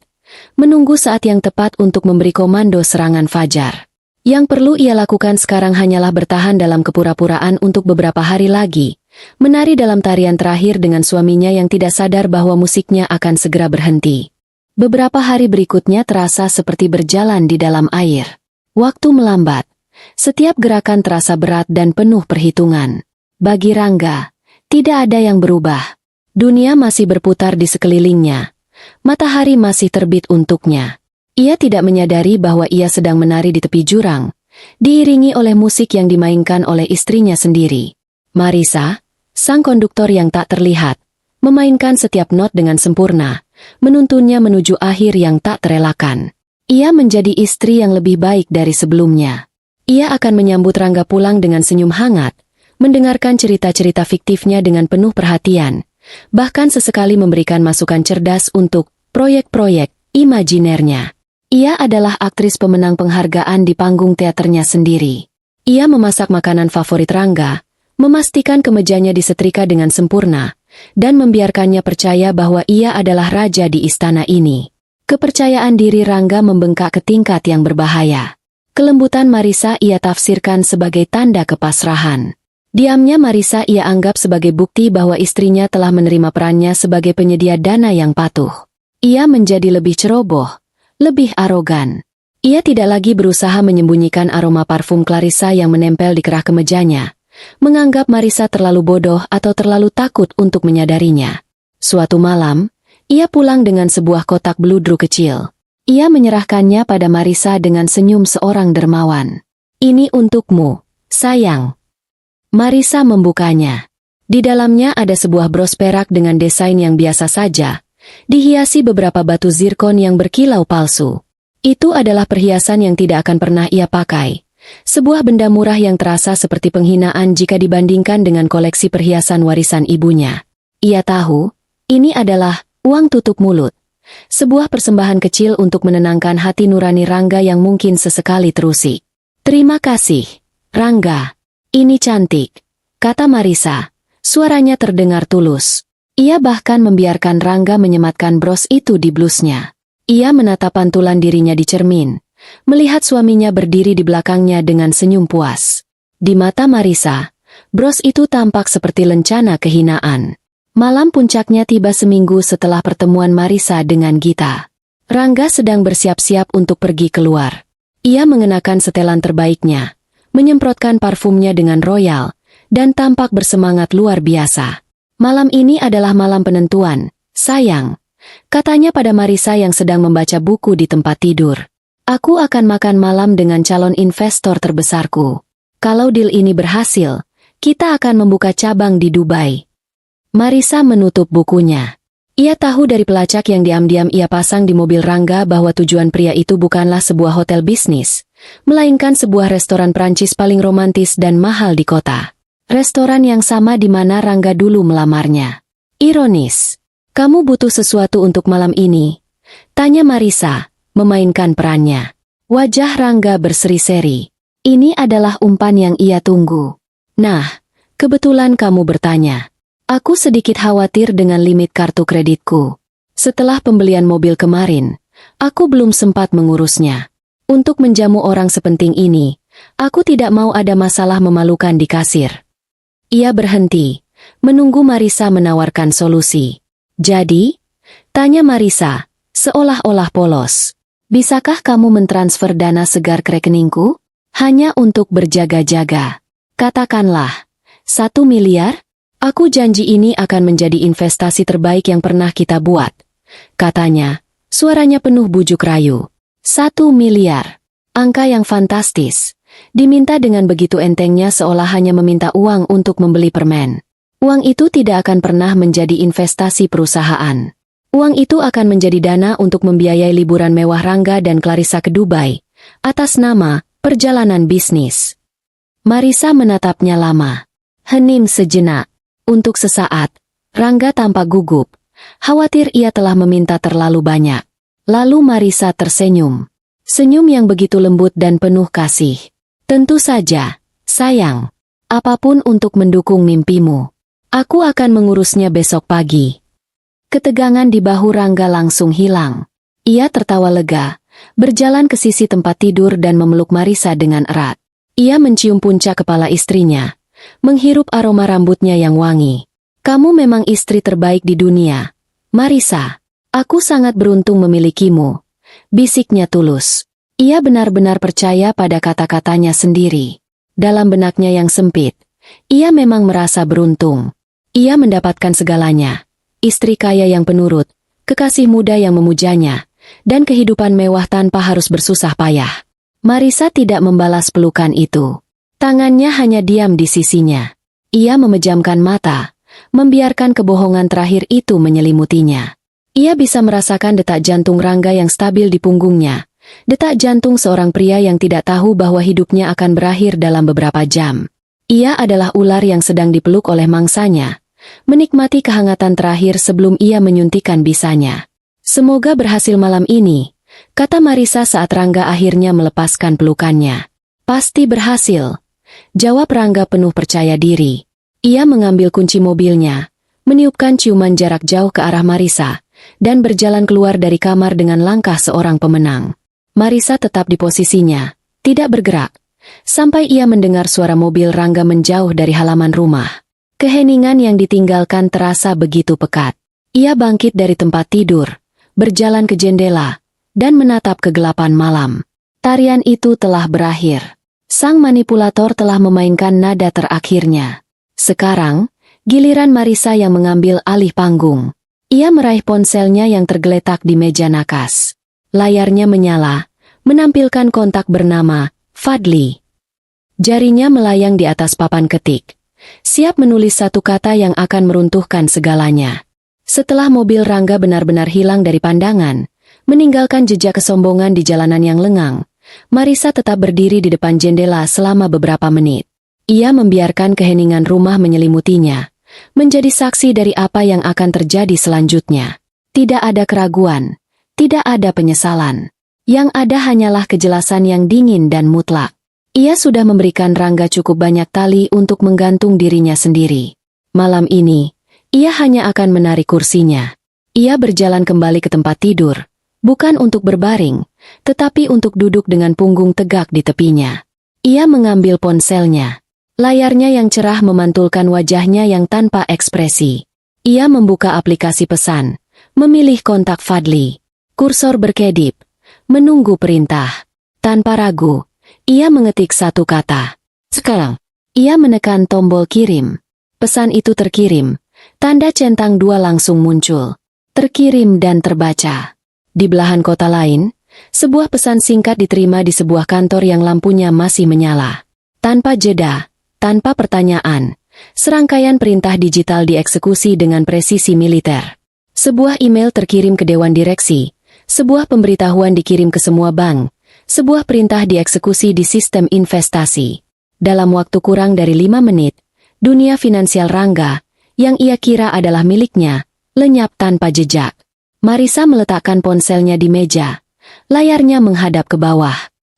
A: menunggu saat yang tepat untuk memberi komando serangan fajar. Yang perlu ia lakukan sekarang hanyalah bertahan dalam kepura-puraan untuk beberapa hari lagi, menari dalam tarian terakhir dengan suaminya yang tidak sadar bahwa musiknya akan segera berhenti. Beberapa hari berikutnya terasa seperti berjalan di dalam air. Waktu melambat. Setiap gerakan terasa berat dan penuh perhitungan. Bagi Rangga, tidak ada yang berubah. Dunia masih berputar di sekelilingnya. Matahari masih terbit untuknya. Ia tidak menyadari bahwa ia sedang menari di tepi jurang, diiringi oleh musik yang dimainkan oleh istrinya sendiri. Marisa, sang konduktor yang tak terlihat, memainkan setiap not dengan sempurna, menuntunnya menuju akhir yang tak terelakkan. Ia menjadi istri yang lebih baik dari sebelumnya. Ia akan menyambut Rangga pulang dengan senyum hangat, mendengarkan cerita-cerita fiktifnya dengan penuh perhatian, bahkan sesekali memberikan masukan cerdas untuk proyek-proyek imajinernya. Ia adalah aktris pemenang penghargaan di panggung teaternya sendiri. Ia memasak makanan favorit Rangga, memastikan kemejanya disetrika dengan sempurna, dan membiarkannya percaya bahwa ia adalah raja di istana ini. Kepercayaan diri Rangga membengkak ke tingkat yang berbahaya. Kelembutan Marisa ia tafsirkan sebagai tanda kepasrahan. Diamnya Marisa ia anggap sebagai bukti bahwa istrinya telah menerima perannya sebagai penyedia dana yang patuh. Ia menjadi lebih ceroboh, lebih arogan. Ia tidak lagi berusaha menyembunyikan aroma parfum Clarissa yang menempel di kerah kemejanya, menganggap Marisa terlalu bodoh atau terlalu takut untuk menyadarinya. Suatu malam, ia pulang dengan sebuah kotak bludru kecil. Ia menyerahkannya pada Marisa dengan senyum seorang dermawan. Ini untukmu, sayang. Marisa membukanya. Di dalamnya ada sebuah bros perak dengan desain yang biasa saja, dihiasi beberapa batu zirkon yang berkilau palsu. Itu adalah perhiasan yang tidak akan pernah ia pakai. Sebuah benda murah yang terasa seperti penghinaan jika dibandingkan dengan koleksi perhiasan warisan ibunya. Ia tahu, ini adalah uang tutup mulut. Sebuah persembahan kecil untuk menenangkan hati nurani Rangga yang mungkin sesekali terusik. Terima kasih, Rangga. Ini cantik, kata Marisa. Suaranya terdengar tulus. Ia bahkan membiarkan Rangga menyematkan bros itu di blusnya. Ia menatap pantulan dirinya di cermin, melihat suaminya berdiri di belakangnya dengan senyum puas. Di mata Marisa, bros itu tampak seperti lencana kehinaan. Malam puncaknya tiba seminggu setelah pertemuan Marisa dengan Gita. Rangga sedang bersiap-siap untuk pergi keluar. Ia mengenakan setelan terbaiknya, menyemprotkan parfumnya dengan royal, dan tampak bersemangat luar biasa. Malam ini adalah malam penentuan, sayang, katanya pada Marisa yang sedang membaca buku di tempat tidur. Aku akan makan malam dengan calon investor terbesarku. Kalau deal ini berhasil, kita akan membuka cabang di Dubai. Marisa menutup bukunya. Ia tahu dari pelacak yang diam-diam ia pasang di mobil Rangga bahwa tujuan pria itu bukanlah sebuah hotel bisnis, melainkan sebuah restoran Prancis paling romantis dan mahal di kota. Restoran yang sama di mana Rangga dulu melamarnya. Ironis. Kamu butuh sesuatu untuk malam ini? Tanya Marisa, memainkan perannya. Wajah Rangga berseri-seri. Ini adalah umpan yang ia tunggu. Nah, kebetulan kamu bertanya. Aku sedikit khawatir dengan limit kartu kreditku. Setelah pembelian mobil kemarin, aku belum sempat mengurusnya. Untuk menjamu orang sepenting ini, aku tidak mau ada masalah memalukan di kasir. Ia berhenti, menunggu Marisa menawarkan solusi. Jadi? Tanya Marisa, seolah-olah polos. Bisakah kamu mentransfer dana segar ke rekeningku? Hanya untuk berjaga-jaga. Katakanlah, 1 miliar? Aku janji ini akan menjadi investasi terbaik yang pernah kita buat. Katanya, suaranya penuh bujuk rayu. 1 miliar. Angka yang fantastis. Diminta dengan begitu entengnya seolah hanya meminta uang untuk membeli permen. Uang itu tidak akan pernah menjadi investasi perusahaan. Uang itu akan menjadi dana untuk membiayai liburan mewah Rangga dan Clarissa ke Dubai. Atas nama, perjalanan bisnis. Marisa menatapnya lama. Hening sejenak. Untuk sesaat, Rangga tampak gugup. Khawatir ia telah meminta terlalu banyak. Lalu Marisa tersenyum. Senyum yang begitu lembut dan penuh kasih. Tentu saja, sayang. Apapun untuk mendukung mimpimu. Aku akan mengurusnya besok pagi. Ketegangan di bahu Rangga langsung hilang. Ia tertawa lega, berjalan ke sisi tempat tidur dan memeluk Marisa dengan erat. Ia mencium puncak kepala istrinya. Menghirup aroma rambutnya yang wangi. Kamu memang istri terbaik di dunia. Marisa, aku sangat beruntung memilikimu. Bisiknya tulus. Ia benar-benar percaya pada kata-katanya sendiri. Dalam benaknya yang sempit, ia memang merasa beruntung. Ia mendapatkan segalanya. Istri kaya yang penurut, kekasih muda yang memujanya, dan kehidupan mewah tanpa harus bersusah payah. Marisa tidak membalas pelukan itu. Tangannya hanya diam di sisinya. Ia memejamkan mata, membiarkan kebohongan terakhir itu menyelimutinya. Ia bisa merasakan detak jantung Rangga yang stabil di punggungnya. Detak jantung seorang pria yang tidak tahu bahwa hidupnya akan berakhir dalam beberapa jam. Ia adalah ular yang sedang dipeluk oleh mangsanya, menikmati kehangatan terakhir sebelum ia menyuntikkan bisanya. Semoga berhasil malam ini, kata Marisa saat Rangga akhirnya melepaskan pelukannya. Pasti berhasil. Jawab Rangga penuh percaya diri. Ia mengambil kunci mobilnya, meniupkan ciuman jarak jauh ke arah Marisa, dan berjalan keluar dari kamar dengan langkah seorang pemenang. Marisa tetap di posisinya, tidak bergerak, sampai ia mendengar suara mobil Rangga menjauh dari halaman rumah. Keheningan yang ditinggalkan terasa begitu pekat. Ia bangkit dari tempat tidur, berjalan ke jendela, dan menatap kegelapan malam. Tarian itu telah berakhir. Sang manipulator telah memainkan nada terakhirnya. Sekarang, giliran Marisa yang mengambil alih panggung. Ia meraih ponselnya yang tergeletak di meja nakas. Layarnya menyala, menampilkan kontak bernama Fadli. Jarinya melayang di atas papan ketik, siap menulis satu kata yang akan meruntuhkan segalanya. Setelah mobil Rangga benar-benar hilang dari pandangan, meninggalkan jejak kesombongan di jalanan yang lengang, Marisa tetap berdiri di depan jendela selama beberapa menit. Ia membiarkan keheningan rumah menyelimutinya, menjadi saksi dari apa yang akan terjadi selanjutnya. Tidak ada keraguan, tidak ada penyesalan. Yang ada hanyalah kejelasan yang dingin dan mutlak. Ia sudah memberikan Rangga cukup banyak tali untuk menggantung dirinya sendiri. Malam ini, ia hanya akan menarik kursinya. Ia berjalan kembali ke tempat tidur, bukan untuk berbaring, tetapi untuk duduk dengan punggung tegak di tepinya. Ia mengambil ponselnya. Layarnya yang cerah memantulkan wajahnya yang tanpa ekspresi. Ia membuka aplikasi pesan, memilih kontak Fadli. Kursor berkedip, menunggu perintah. Tanpa ragu, ia mengetik satu kata. Sekarang. Ia menekan tombol kirim. Pesan itu terkirim. Tanda centang 2 langsung muncul. Terkirim dan terbaca. Di belahan kota lain, sebuah pesan singkat diterima di sebuah kantor yang lampunya masih menyala. Tanpa jeda, tanpa pertanyaan, serangkaian perintah digital dieksekusi dengan presisi militer. Sebuah email terkirim ke Dewan Direksi, sebuah pemberitahuan dikirim ke semua bank, sebuah perintah dieksekusi di sistem investasi. Dalam waktu kurang dari 5 menit, dunia finansial Rangga, yang ia kira adalah miliknya, lenyap tanpa jejak. Marisa meletakkan ponselnya di meja. Layarnya menghadap ke bawah.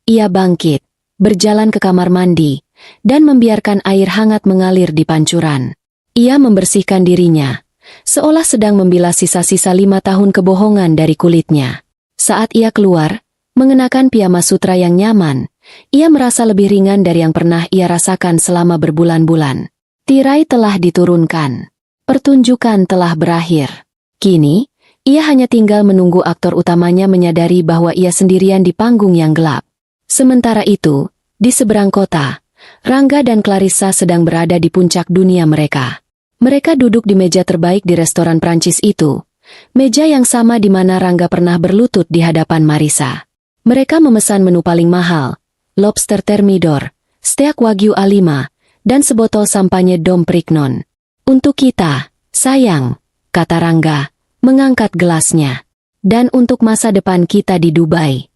A: Ia bangkit, berjalan ke kamar mandi, dan membiarkan air hangat mengalir di pancuran. Ia membersihkan dirinya, seolah sedang membilas sisa-sisa 5 tahun kebohongan dari kulitnya. Saat ia keluar, mengenakan piyama sutra yang nyaman, ia merasa lebih ringan dari yang pernah ia rasakan selama berbulan-bulan. Tirai telah diturunkan. Pertunjukan telah berakhir. Kini, ia hanya tinggal menunggu aktor utamanya menyadari bahwa ia sendirian di panggung yang gelap. Sementara itu, di seberang kota, Rangga dan Clarissa sedang berada di puncak dunia mereka. Mereka duduk di meja terbaik di restoran Prancis itu, meja yang sama di mana Rangga pernah berlutut di hadapan Marisa. Mereka memesan menu paling mahal, lobster thermidor, steak wagyu A5, dan sebotol sampanye Dom Perignon. Untuk kita, sayang, kata Rangga, mengangkat gelasnya. Dan untuk masa depan kita di Dubai.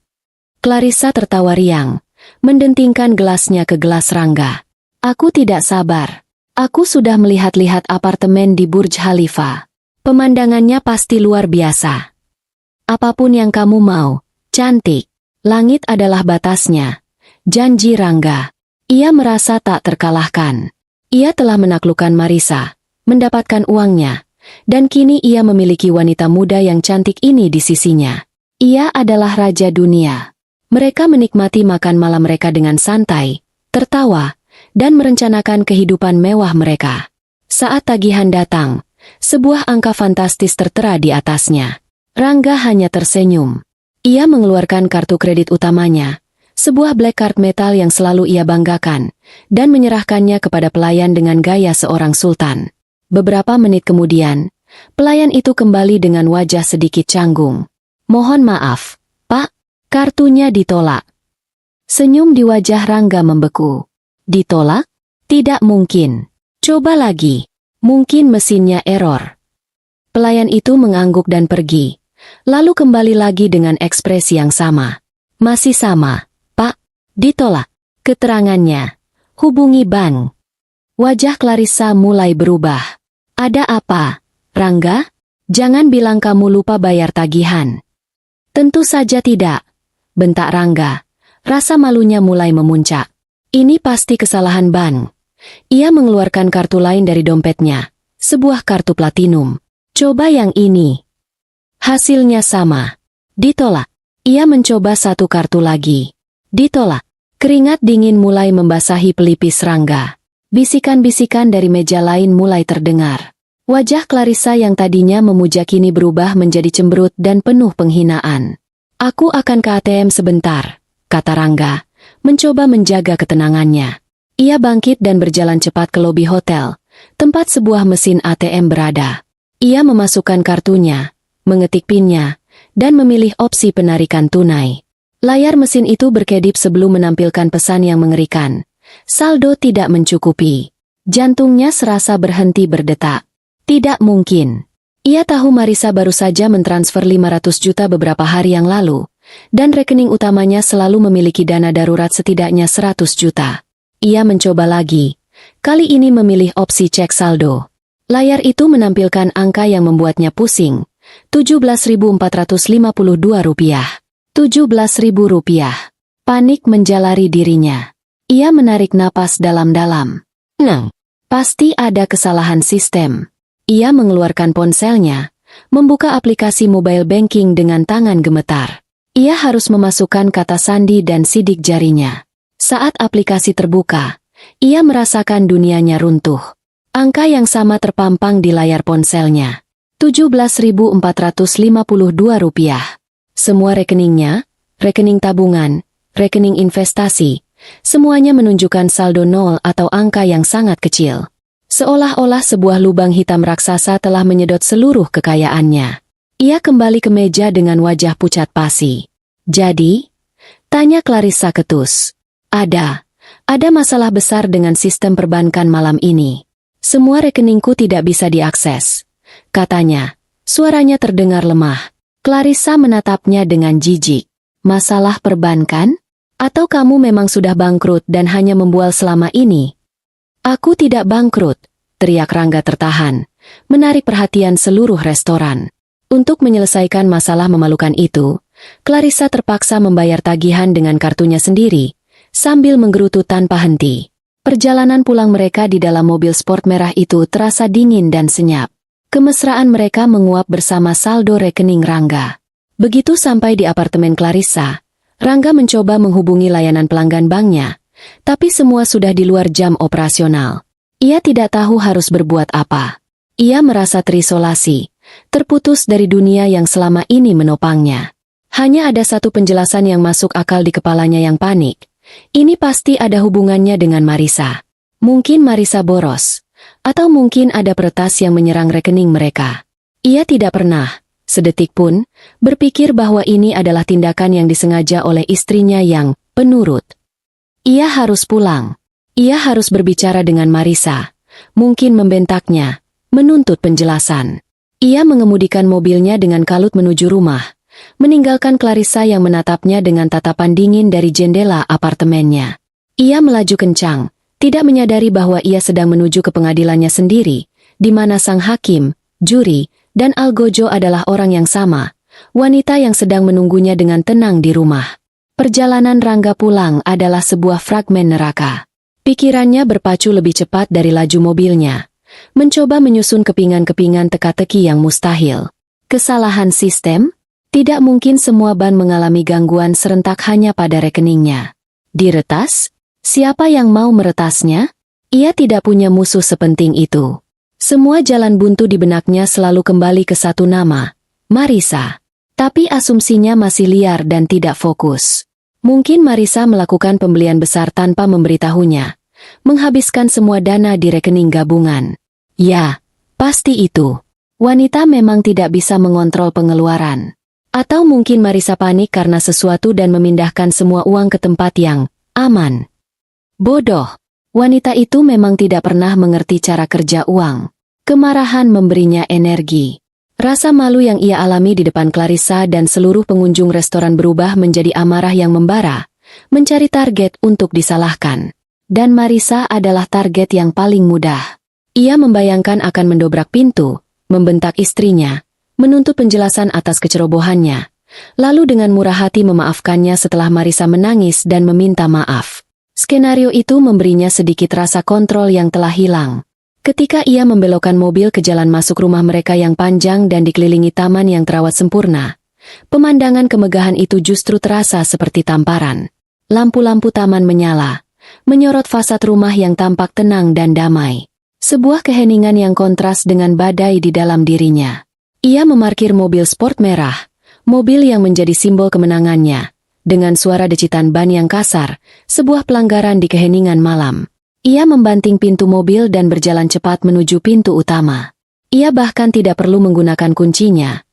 A: Clarissa tertawa riang, mendentingkan gelasnya ke gelas Rangga. Aku tidak sabar. Aku sudah melihat-lihat apartemen di Burj Khalifa. Pemandangannya pasti luar biasa. Apapun yang kamu mau, cantik. Langit adalah batasnya. Janji Rangga. Ia merasa tak terkalahkan. Ia telah menaklukkan Marisa, mendapatkan uangnya, dan kini ia memiliki wanita muda yang cantik ini di sisinya. Ia adalah raja dunia. Mereka menikmati makan malam mereka dengan santai, tertawa, dan merencanakan kehidupan mewah mereka. Saat tagihan datang, sebuah angka fantastis tertera di atasnya. Rangga hanya tersenyum. Ia mengeluarkan kartu kredit utamanya, sebuah black card metal yang selalu ia banggakan, dan menyerahkannya kepada pelayan dengan gaya seorang sultan. Beberapa menit kemudian, pelayan itu kembali dengan wajah sedikit canggung. Mohon maaf, Pak, kartunya ditolak. Senyum di wajah Rangga membeku. Ditolak? Tidak mungkin. Coba lagi. Mungkin mesinnya error. Pelayan itu mengangguk dan pergi. Lalu kembali lagi dengan ekspresi yang sama. Masih sama, Pak. Ditolak. Keterangannya. Hubungi bank. Wajah Clarissa mulai berubah. Ada apa, Rangga? Jangan bilang kamu lupa bayar tagihan. Tentu saja tidak, bentak Rangga. Rasa malunya mulai memuncak. Ini pasti kesalahan bank. Ia mengeluarkan kartu lain dari dompetnya, sebuah kartu platinum. Coba yang ini. Hasilnya sama. Ditolak. Ia mencoba satu kartu lagi. Ditolak. Keringat dingin mulai membasahi pelipis Rangga. Bisikan-bisikan dari meja lain mulai terdengar. Wajah Clarissa yang tadinya memuja kini berubah menjadi cemberut dan penuh penghinaan. Aku akan ke ATM sebentar, kata Rangga, mencoba menjaga ketenangannya. Ia bangkit dan berjalan cepat ke lobi hotel, tempat sebuah mesin ATM berada. Ia memasukkan kartunya, mengetik PIN-nya, dan memilih opsi penarikan tunai. Layar mesin itu berkedip sebelum menampilkan pesan yang mengerikan. Saldo tidak mencukupi. Jantungnya serasa berhenti berdetak. Tidak mungkin. Ia tahu Marisa baru saja mentransfer 500 juta beberapa hari yang lalu, dan rekening utamanya selalu memiliki dana darurat setidaknya 100 juta. Ia mencoba lagi. Kali ini memilih opsi cek saldo. Layar itu menampilkan angka yang membuatnya pusing. Rp17.452. Rp17.000. Panik menjalari dirinya. Ia menarik napas dalam-dalam. Pasti ada kesalahan sistem. Ia mengeluarkan ponselnya, membuka aplikasi mobile banking dengan tangan gemetar. Ia harus memasukkan kata sandi dan sidik jarinya. Saat aplikasi terbuka, ia merasakan dunianya runtuh. Angka yang sama terpampang di layar ponselnya. Rp17.452. Semua rekeningnya, rekening tabungan, rekening investasi, Semuanya menunjukkan saldo nol atau angka yang sangat kecil. Seolah-olah sebuah lubang hitam raksasa telah menyedot seluruh kekayaannya. Ia kembali ke meja dengan wajah pucat pasi. "Jadi?" tanya Clarissa ketus. Ada masalah besar dengan sistem perbankan malam ini. Semua rekeningku tidak bisa diakses," katanya. Suaranya terdengar lemah. Clarissa menatapnya dengan jijik. "Masalah perbankan? Atau kamu memang sudah bangkrut dan hanya membual selama ini?" "Aku tidak bangkrut," teriak Rangga tertahan, menarik perhatian seluruh restoran. Untuk menyelesaikan masalah memalukan itu, Clarissa terpaksa membayar tagihan dengan kartunya sendiri, sambil menggerutu tanpa henti. Perjalanan pulang mereka di dalam mobil sport merah itu terasa dingin dan senyap. Kemesraan mereka menguap bersama saldo rekening Rangga. Begitu sampai di apartemen Clarissa, Rangga mencoba menghubungi layanan pelanggan banknya, tapi semua sudah di luar jam operasional. Ia tidak tahu harus berbuat apa. Ia merasa terisolasi, terputus dari dunia yang selama ini menopangnya. Hanya ada satu penjelasan yang masuk akal di kepalanya yang panik. Ini pasti ada hubungannya dengan Marissa. Mungkin Marissa boros. Atau mungkin ada peretas yang menyerang rekening mereka. Ia tidak pernah, sedetik pun, berpikir bahwa ini adalah tindakan yang disengaja oleh istrinya yang penurut. Ia harus pulang. Ia harus berbicara dengan Marissa. Mungkin membentaknya, menuntut penjelasan. Ia mengemudikan mobilnya dengan kalut menuju rumah, meninggalkan Clarissa yang menatapnya dengan tatapan dingin dari jendela apartemennya. Ia melaju kencang, tidak menyadari bahwa ia sedang menuju ke pengadilannya sendiri, di mana sang hakim, juri, dan algojo adalah orang yang sama, wanita yang sedang menunggunya dengan tenang di rumah. Perjalanan Rangga pulang adalah sebuah fragmen neraka. Pikirannya berpacu lebih cepat dari laju mobilnya, mencoba menyusun kepingan-kepingan teka-teki yang mustahil. Kesalahan sistem? Tidak mungkin semua ban mengalami gangguan serentak hanya pada rekeningnya. Diretas? Siapa yang mau meretasnya? Ia tidak punya musuh sepenting itu. Semua jalan buntu di benaknya selalu kembali ke satu nama, Marissa. Tapi asumsinya masih liar dan tidak fokus. Mungkin Marissa melakukan pembelian besar tanpa memberitahunya, menghabiskan semua dana di rekening gabungan. Ya, pasti itu. Wanita memang tidak bisa mengontrol pengeluaran. Atau mungkin Marissa panik karena sesuatu dan memindahkan semua uang ke tempat yang aman. Bodoh. Wanita itu memang tidak pernah mengerti cara kerja uang. Kemarahan memberinya energi. Rasa malu yang ia alami di depan Clarissa dan seluruh pengunjung restoran berubah menjadi amarah yang membara, mencari target untuk disalahkan. Dan Marissa adalah target yang paling mudah. Ia membayangkan akan mendobrak pintu, membentak istrinya, menuntut penjelasan atas kecerobohannya, lalu dengan murah hati memaafkannya setelah Marissa menangis dan meminta maaf. Skenario itu memberinya sedikit rasa kontrol yang telah hilang. Ketika ia membelokkan mobil ke jalan masuk rumah mereka yang panjang dan dikelilingi taman yang terawat sempurna, pemandangan kemegahan itu justru terasa seperti tamparan. Lampu-lampu taman menyala, menyorot fasad rumah yang tampak tenang dan damai. Sebuah keheningan yang kontras dengan badai di dalam dirinya. Ia memarkir mobil sport merah, mobil yang menjadi simbol kemenangannya. Dengan suara decitan ban yang kasar, sebuah pelanggaran di keheningan malam. Ia membanting pintu mobil dan berjalan cepat menuju pintu utama. Ia bahkan tidak perlu menggunakan kuncinya.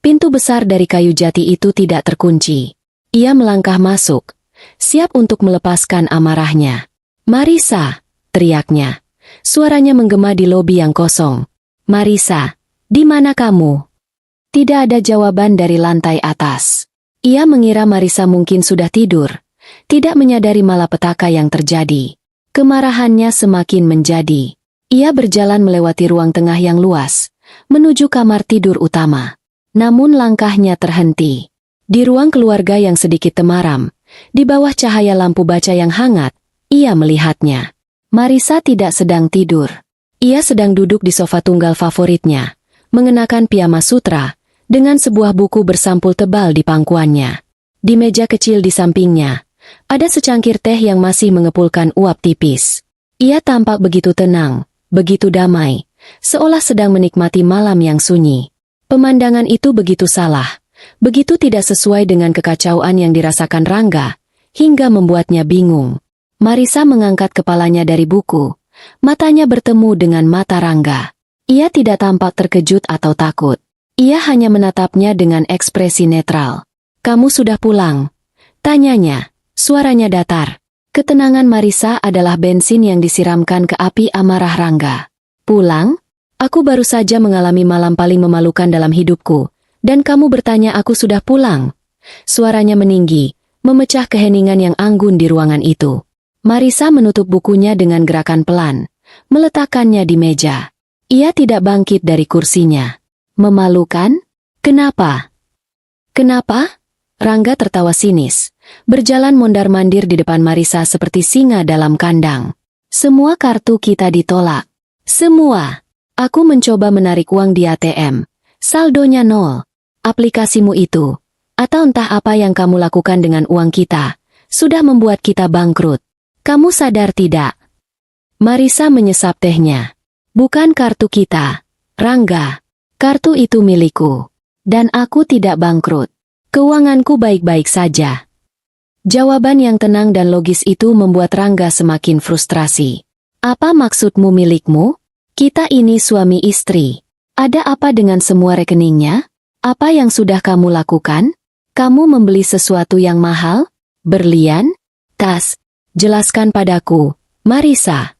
A: Pintu besar dari kayu jati itu tidak terkunci. Ia melangkah masuk, siap untuk melepaskan amarahnya. "Marissa!" teriaknya. Suaranya menggema di lobi yang kosong. "Marissa, di mana kamu?" Tidak ada jawaban dari lantai atas. Ia mengira Marissa mungkin sudah tidur, tidak menyadari malapetaka yang terjadi. Kemarahannya semakin menjadi. Ia berjalan melewati ruang tengah yang luas, menuju kamar tidur utama. Namun langkahnya terhenti. Di ruang keluarga yang sedikit temaram, di bawah cahaya lampu baca yang hangat, ia melihatnya. Marissa tidak sedang tidur. Ia sedang duduk di sofa tunggal favoritnya, mengenakan piyama sutra, dengan sebuah buku bersampul tebal di pangkuannya. Di meja kecil di sampingnya, ada secangkir teh yang masih mengepulkan uap tipis. Ia tampak begitu tenang, begitu damai, seolah sedang menikmati malam yang sunyi. Pemandangan itu begitu salah, begitu tidak sesuai dengan kekacauan yang dirasakan Rangga, hingga membuatnya bingung. Marisa mengangkat kepalanya dari buku. Matanya bertemu dengan mata Rangga. Ia tidak tampak terkejut atau takut. Ia hanya menatapnya dengan ekspresi netral. "Kamu sudah pulang?" tanyanya. Suaranya datar. Ketenangan Marisa adalah bensin yang disiramkan ke api amarah Rangga. "Pulang? Aku baru saja mengalami malam paling memalukan dalam hidupku. Dan kamu bertanya aku sudah pulang?" Suaranya meninggi, memecah keheningan yang anggun di ruangan itu. Marisa menutup bukunya dengan gerakan pelan, meletakkannya di meja. Ia tidak bangkit dari kursinya. "Memalukan? Kenapa?" "Kenapa?" Rangga tertawa sinis, berjalan mondar-mandir di depan Marisa seperti singa dalam kandang. "Semua kartu kita ditolak. Semua. Aku mencoba menarik uang di ATM. Saldonya 0. Aplikasimu itu, atau entah apa yang kamu lakukan dengan uang kita, sudah membuat kita bangkrut. Kamu sadar tidak?" Marisa menyesap tehnya. "Bukan kartu kita, Rangga. Kartu itu milikku. Dan aku tidak bangkrut. Keuanganku baik-baik saja." Jawaban yang tenang dan logis itu membuat Rangga semakin frustrasi. "Apa maksudmu milikmu? Kita ini suami istri. Ada apa dengan semua rekeningnya? Apa yang sudah kamu lakukan? Kamu membeli sesuatu yang mahal? Berlian? Tas? Jelaskan padaku, Marisa."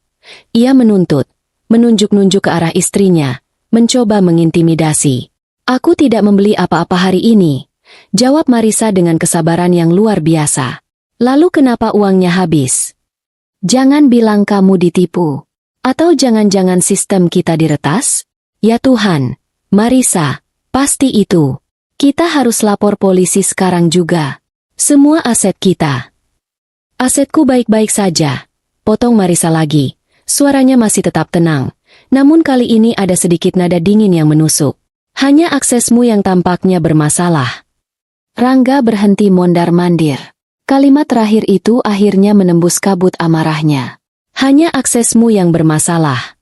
A: Ia menuntut, menunjuk-nunjuk ke arah istrinya, mencoba mengintimidasi. "Aku tidak membeli apa-apa hari ini," jawab Marisa dengan kesabaran yang luar biasa. "Lalu kenapa uangnya habis? Jangan bilang kamu ditipu. Atau jangan-jangan sistem kita diretas? Ya Tuhan, Marisa, pasti itu. Kita harus lapor polisi sekarang juga. Semua aset kita." "Asetku baik-baik saja," potong Marisa lagi. Suaranya masih tetap tenang, namun kali ini ada sedikit nada dingin yang menusuk. "Hanya aksesmu yang tampaknya bermasalah." Rangga berhenti mondar-mandir. Kalimat terakhir itu akhirnya menembus kabut amarahnya. "Hanya aksesmu yang bermasalah."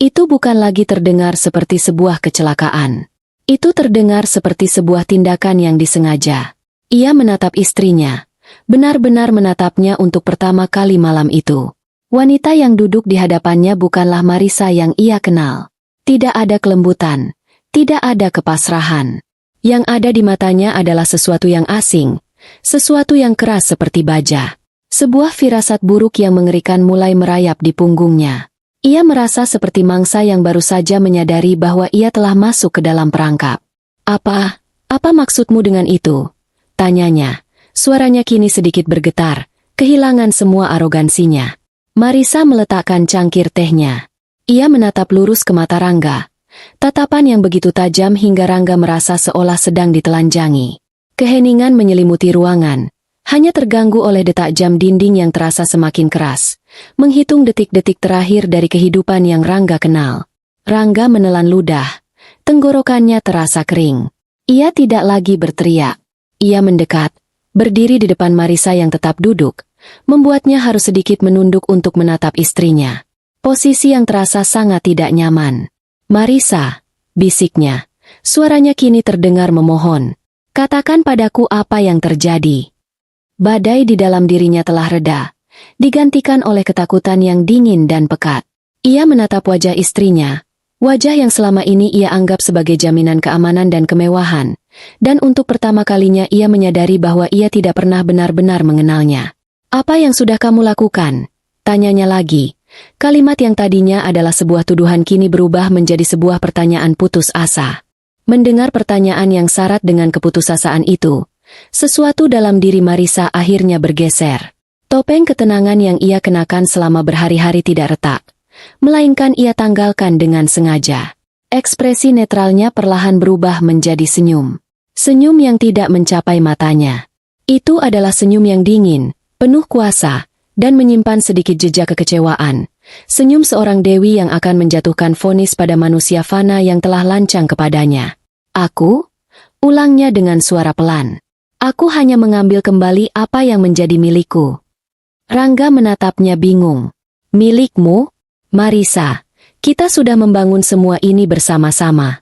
A: Itu bukan lagi terdengar seperti sebuah kecelakaan. Itu terdengar seperti sebuah tindakan yang disengaja. Ia menatap istrinya, benar-benar menatapnya untuk pertama kali malam itu. Wanita yang duduk di hadapannya bukanlah Marisa yang ia kenal. Tidak ada kelembutan, tidak ada kepasrahan. Yang ada di matanya adalah sesuatu yang asing, sesuatu yang keras seperti baja. Sebuah firasat buruk yang mengerikan mulai merayap di punggungnya. Ia merasa seperti mangsa yang baru saja menyadari bahwa ia telah masuk ke dalam perangkap. Apa maksudmu dengan itu?" tanyanya. Suaranya kini sedikit bergetar, kehilangan semua arogansinya. Marisa meletakkan cangkir tehnya. Ia menatap lurus ke mata Rangga. Tatapan yang begitu tajam hingga Rangga merasa seolah sedang ditelanjangi. Keheningan menyelimuti ruangan, hanya terganggu oleh detak jam dinding yang terasa semakin keras, menghitung detik-detik terakhir dari kehidupan yang Rangga kenal. Rangga menelan ludah, tenggorokannya terasa kering. Ia tidak lagi berteriak. Ia mendekat, berdiri di depan Marisa yang tetap duduk, membuatnya harus sedikit menunduk untuk menatap istrinya. Posisi yang terasa sangat tidak nyaman. "Marisa," bisiknya. Suaranya kini terdengar memohon. "Katakan padaku apa yang terjadi." Badai di dalam dirinya telah reda, digantikan oleh ketakutan yang dingin dan pekat. Ia menatap wajah istrinya, wajah yang selama ini ia anggap sebagai jaminan keamanan dan kemewahan, dan untuk pertama kalinya ia menyadari bahwa ia tidak pernah benar-benar mengenalnya. "Apa yang sudah kamu lakukan?" tanyanya lagi. Kalimat yang tadinya adalah sebuah tuduhan kini berubah menjadi sebuah pertanyaan putus asa. Mendengar pertanyaan yang syarat dengan keputusasaan itu, sesuatu dalam diri Marisa akhirnya bergeser. Topeng ketenangan yang ia kenakan selama berhari-hari tidak retak, melainkan ia tanggalkan dengan sengaja. Ekspresi netralnya perlahan berubah menjadi senyum. Senyum yang tidak mencapai matanya. Itu adalah senyum yang dingin, penuh kuasa, dan menyimpan sedikit jejak kekecewaan. Senyum seorang dewi yang akan menjatuhkan vonis pada manusia fana yang telah lancang kepadanya. "Aku?" ulangnya dengan suara pelan. "Aku hanya mengambil kembali apa yang menjadi milikku." Rangga menatapnya bingung. "Milikmu? Marisa, kita sudah membangun semua ini bersama-sama."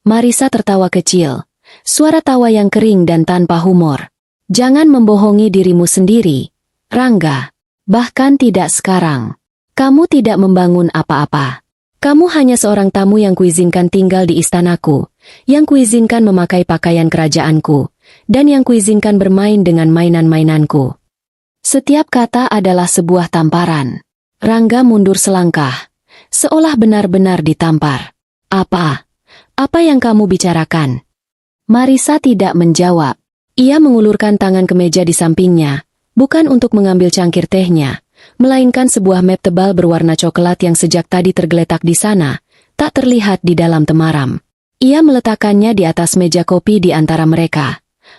A: Marisa tertawa kecil, suara tawa yang kering dan tanpa humor. "Jangan membohongi dirimu sendiri, Rangga. Bahkan tidak sekarang. Kamu tidak membangun apa-apa. Kamu hanya seorang tamu yang kuizinkan tinggal di istanaku, yang kuizinkan memakai pakaian kerajaanku, dan yang kuizinkan bermain dengan mainan-mainanku. Setiap kata adalah sebuah tamparan. Rangga mundur selangkah, seolah benar-benar ditampar. Apa? Apa yang kamu bicarakan? Marisa tidak menjawab. Ia mengulurkan tangan ke meja di sampingnya, bukan untuk mengambil cangkir tehnya, melainkan sebuah map tebal berwarna coklat yang sejak tadi tergeletak di sana, tak terlihat di dalam temaram. Ia meletakkannya di atas meja kopi di antara mereka,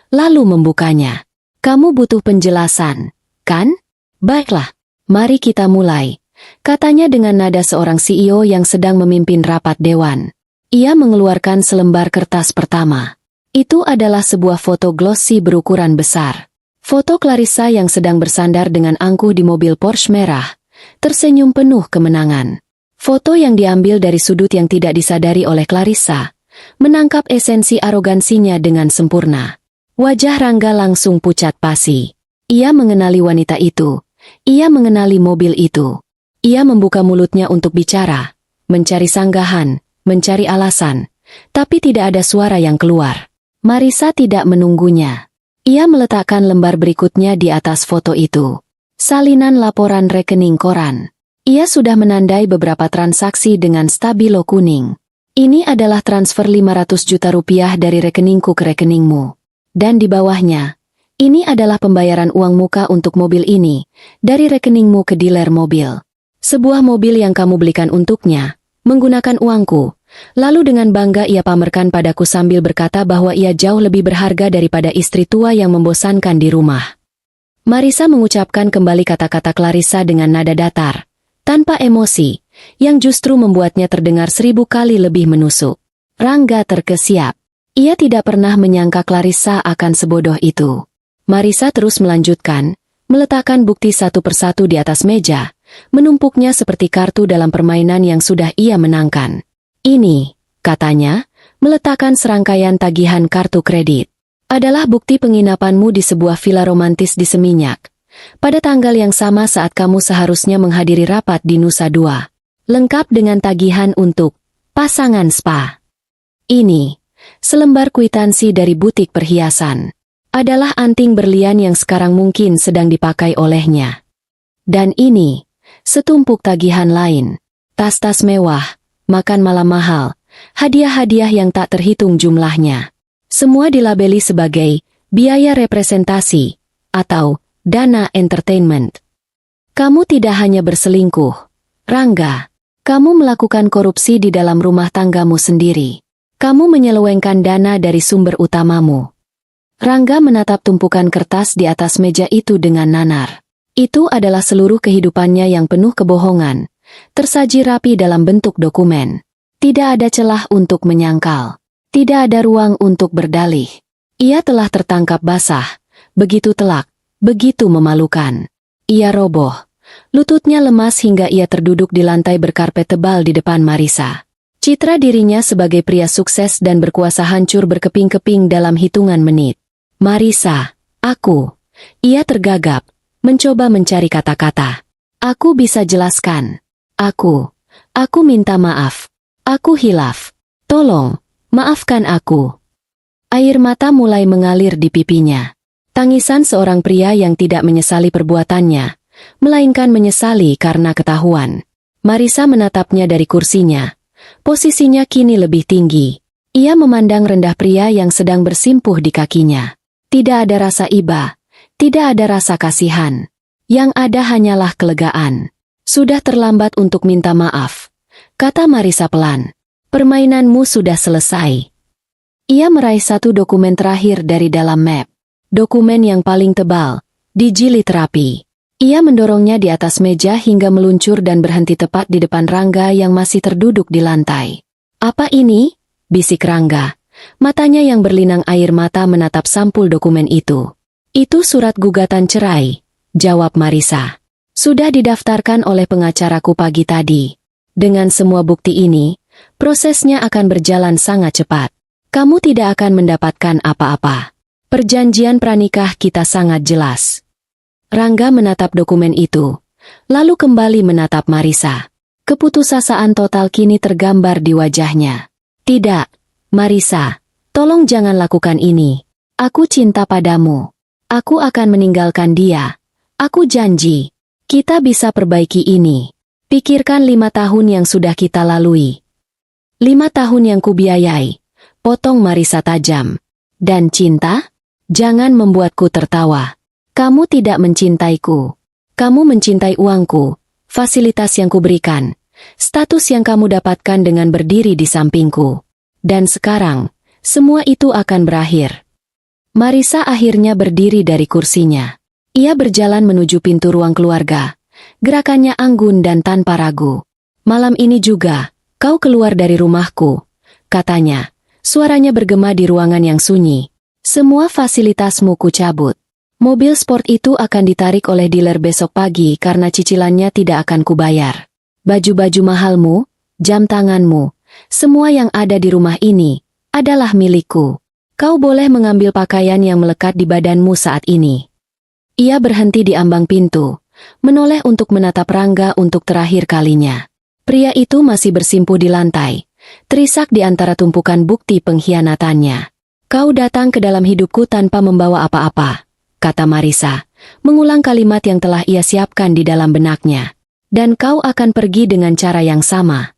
A: lalu membukanya. Kamu butuh penjelasan, kan? Baiklah, mari kita mulai, katanya dengan nada seorang CEO yang sedang memimpin rapat dewan. Ia mengeluarkan selembar kertas pertama. Itu adalah sebuah foto glossy berukuran besar. Foto Clarissa yang sedang bersandar dengan angkuh di mobil Porsche merah, tersenyum penuh kemenangan. Foto yang diambil dari sudut yang tidak disadari oleh Clarissa, menangkap esensi arogansinya dengan sempurna. Wajah Rangga langsung pucat pasi. Ia mengenali wanita itu. Ia mengenali mobil itu. Ia membuka mulutnya untuk bicara, mencari sanggahan, mencari alasan, tapi tidak ada suara yang keluar. Marisa tidak menunggunya. Ia meletakkan lembar berikutnya di atas foto itu. Salinan laporan rekening koran. Ia sudah menandai beberapa transaksi dengan stabilo kuning. Ini adalah transfer 500 juta rupiah dari rekeningku ke rekeningmu. Dan di bawahnya, ini adalah pembayaran uang muka untuk mobil ini, dari rekeningmu ke dealer mobil. Sebuah mobil yang kamu belikan untuknya, menggunakan uangku. Lalu dengan bangga ia pamerkan padaku sambil berkata bahwa ia jauh lebih berharga daripada istri tua yang membosankan di rumah. Marisa mengucapkan kembali kata-kata Clarissa dengan nada datar, tanpa emosi, yang justru membuatnya terdengar 1000 kali lebih menusuk. Rangga terkesiap. Ia tidak pernah menyangka Clarissa akan sebodoh itu. Marisa terus melanjutkan, meletakkan bukti satu persatu di atas meja, menumpuknya seperti kartu dalam permainan yang sudah ia menangkan. Ini, katanya, meletakkan serangkaian tagihan kartu kredit. Adalah bukti penginapanmu di sebuah villa romantis di Seminyak. Pada tanggal yang sama saat kamu seharusnya menghadiri rapat di Nusa Dua. Lengkap dengan tagihan untuk pasangan spa. Ini, selembar kwitansi dari butik perhiasan. Adalah anting berlian yang sekarang mungkin sedang dipakai olehnya. Dan ini, setumpuk tagihan lain. Tas-tas mewah. Makan malam mahal, hadiah-hadiah yang tak terhitung jumlahnya. Semua dilabeli sebagai biaya representasi atau dana entertainment. Kamu tidak hanya berselingkuh, Rangga. Kamu melakukan korupsi di dalam rumah tanggamu sendiri. Kamu menyelewengkan dana dari sumber utamamu. Rangga menatap tumpukan kertas di atas meja itu dengan nanar. Itu adalah seluruh kehidupannya yang penuh kebohongan. Tersaji rapi dalam bentuk dokumen. Tidak ada celah untuk menyangkal. Tidak ada ruang untuk berdalih. Ia telah tertangkap basah. Begitu telak, begitu memalukan. Ia roboh. Lututnya lemas hingga ia terduduk di lantai berkarpet tebal di depan Marisa. Citra dirinya sebagai pria sukses dan berkuasa hancur berkeping-keping dalam hitungan menit. Marisa, aku. Ia tergagap, mencoba mencari kata-kata. Aku bisa jelaskan. Aku minta maaf. Aku hilaf. Tolong, maafkan aku. Air mata mulai mengalir di pipinya. Tangisan seorang pria yang tidak menyesali perbuatannya, melainkan menyesali karena ketahuan. Marisa menatapnya dari kursinya. Posisinya kini lebih tinggi. Ia memandang rendah pria yang sedang bersimpuh di kakinya. Tidak ada rasa iba, tidak ada rasa kasihan. Yang ada hanyalah kelegaan. Sudah terlambat untuk minta maaf, kata Marisa pelan. Permainanmu sudah selesai. Ia meraih satu dokumen terakhir dari dalam map. Dokumen yang paling tebal, dijilid rapi. Ia mendorongnya di atas meja hingga meluncur dan berhenti tepat di depan Rangga yang masih terduduk di lantai. Apa ini? Bisik Rangga. Matanya yang berlinang air mata menatap sampul dokumen itu. Itu surat gugatan cerai, jawab Marisa. Sudah didaftarkan oleh pengacaraku pagi tadi. Dengan semua bukti ini, prosesnya akan berjalan sangat cepat. Kamu tidak akan mendapatkan apa-apa. Perjanjian pranikah kita sangat jelas. Rangga menatap dokumen itu, lalu kembali menatap Marisa. Keputusasaan total kini tergambar di wajahnya. Tidak, Marisa, tolong jangan lakukan ini. Aku cinta padamu. Aku akan meninggalkan dia. Aku janji. Kita bisa perbaiki ini. Pikirkan 5 tahun yang sudah kita lalui. 5 tahun yang kubiayai. Potong Marisa tajam. Dan cinta? Jangan membuatku tertawa. Kamu tidak mencintaiku. Kamu mencintai uangku, fasilitas yang kuberikan, status yang kamu dapatkan dengan berdiri di sampingku. Dan sekarang, semua itu akan berakhir. Marisa akhirnya berdiri dari kursinya. Ia berjalan menuju pintu ruang keluarga. Gerakannya anggun dan tanpa ragu. Malam ini juga, kau keluar dari rumahku, katanya. Suaranya bergema di ruangan yang sunyi. Semua fasilitasmu kucabut. Mobil sport itu akan ditarik oleh dealer besok pagi karena cicilannya tidak akan kubayar. Baju-baju mahalmu, jam tanganmu, semua yang ada di rumah ini adalah milikku. Kau boleh mengambil pakaian yang melekat di badanmu saat ini. Ia berhenti di ambang pintu, menoleh untuk menatap Rangga untuk terakhir kalinya. Pria itu masih bersimpuh di lantai, terisak di antara tumpukan bukti pengkhianatannya. Kau datang ke dalam hidupku tanpa membawa apa-apa, kata Marisa, mengulang kalimat yang telah ia siapkan di dalam benaknya. Dan kau akan pergi dengan cara yang sama.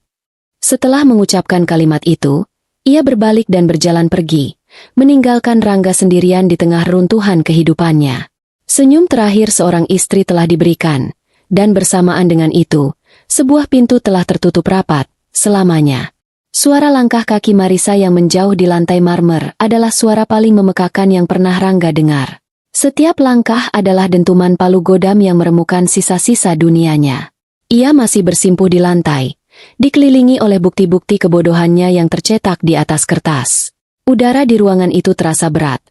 A: Setelah mengucapkan kalimat itu, ia berbalik dan berjalan pergi, meninggalkan Rangga sendirian di tengah runtuhan kehidupannya. Senyum terakhir seorang istri telah diberikan, dan bersamaan dengan itu, sebuah pintu telah tertutup rapat, selamanya. Suara langkah kaki Marisa yang menjauh di lantai marmer adalah suara paling memekakan yang pernah Rangga dengar. Setiap langkah adalah dentuman palu godam yang meremukan sisa-sisa dunianya. Ia masih bersimpuh di lantai, dikelilingi oleh bukti-bukti kebodohannya yang tercetak di atas kertas. Udara di ruangan itu terasa berat,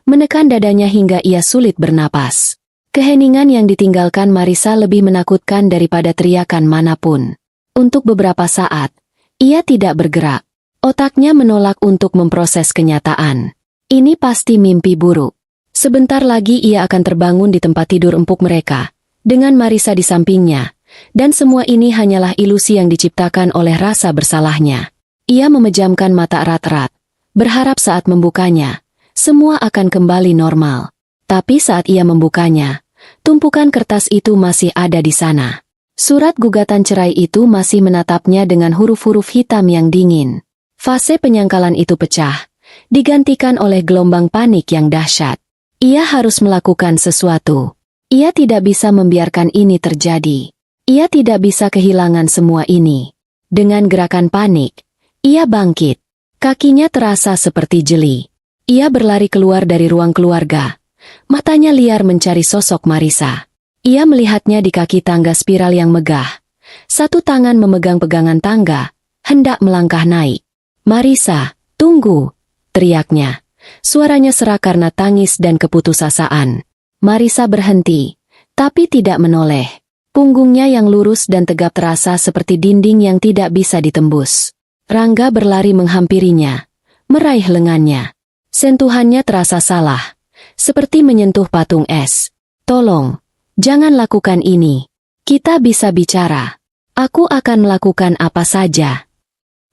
A: menekan dadanya hingga ia sulit bernapas. Keheningan yang ditinggalkan Marisa lebih menakutkan daripada teriakan manapun. Untuk beberapa saat, ia tidak bergerak. Otaknya menolak untuk memproses kenyataan. Ini pasti mimpi buruk. Sebentar lagi ia akan terbangun di tempat tidur empuk mereka, dengan Marisa di sampingnya, dan semua ini hanyalah ilusi yang diciptakan oleh rasa bersalahnya. Ia memejamkan mata erat-erat, berharap saat membukanya, semua akan kembali normal. Tapi saat ia membukanya, tumpukan kertas itu masih ada di sana. Surat gugatan cerai itu masih menatapnya dengan huruf-huruf hitam yang dingin. Fase penyangkalan itu pecah, digantikan oleh gelombang panik yang dahsyat. Ia harus melakukan sesuatu. Ia tidak bisa membiarkan ini terjadi. Ia tidak bisa kehilangan semua ini. Dengan gerakan panik, ia bangkit. Kakinya terasa seperti jeli. Ia berlari keluar dari ruang keluarga. Matanya liar mencari sosok Marisa. Ia melihatnya di kaki tangga spiral yang megah. Satu tangan memegang pegangan tangga, hendak melangkah naik. "Marisa, tunggu!" teriaknya. Suaranya serak karena tangis dan keputusasaan. Marisa berhenti, tapi tidak menoleh. Punggungnya yang lurus dan tegap terasa seperti dinding yang tidak bisa ditembus. Rangga berlari menghampirinya, meraih lengannya. Sentuhannya terasa salah, seperti menyentuh patung es. "Tolong, jangan lakukan ini. Kita bisa bicara. Aku akan melakukan apa saja."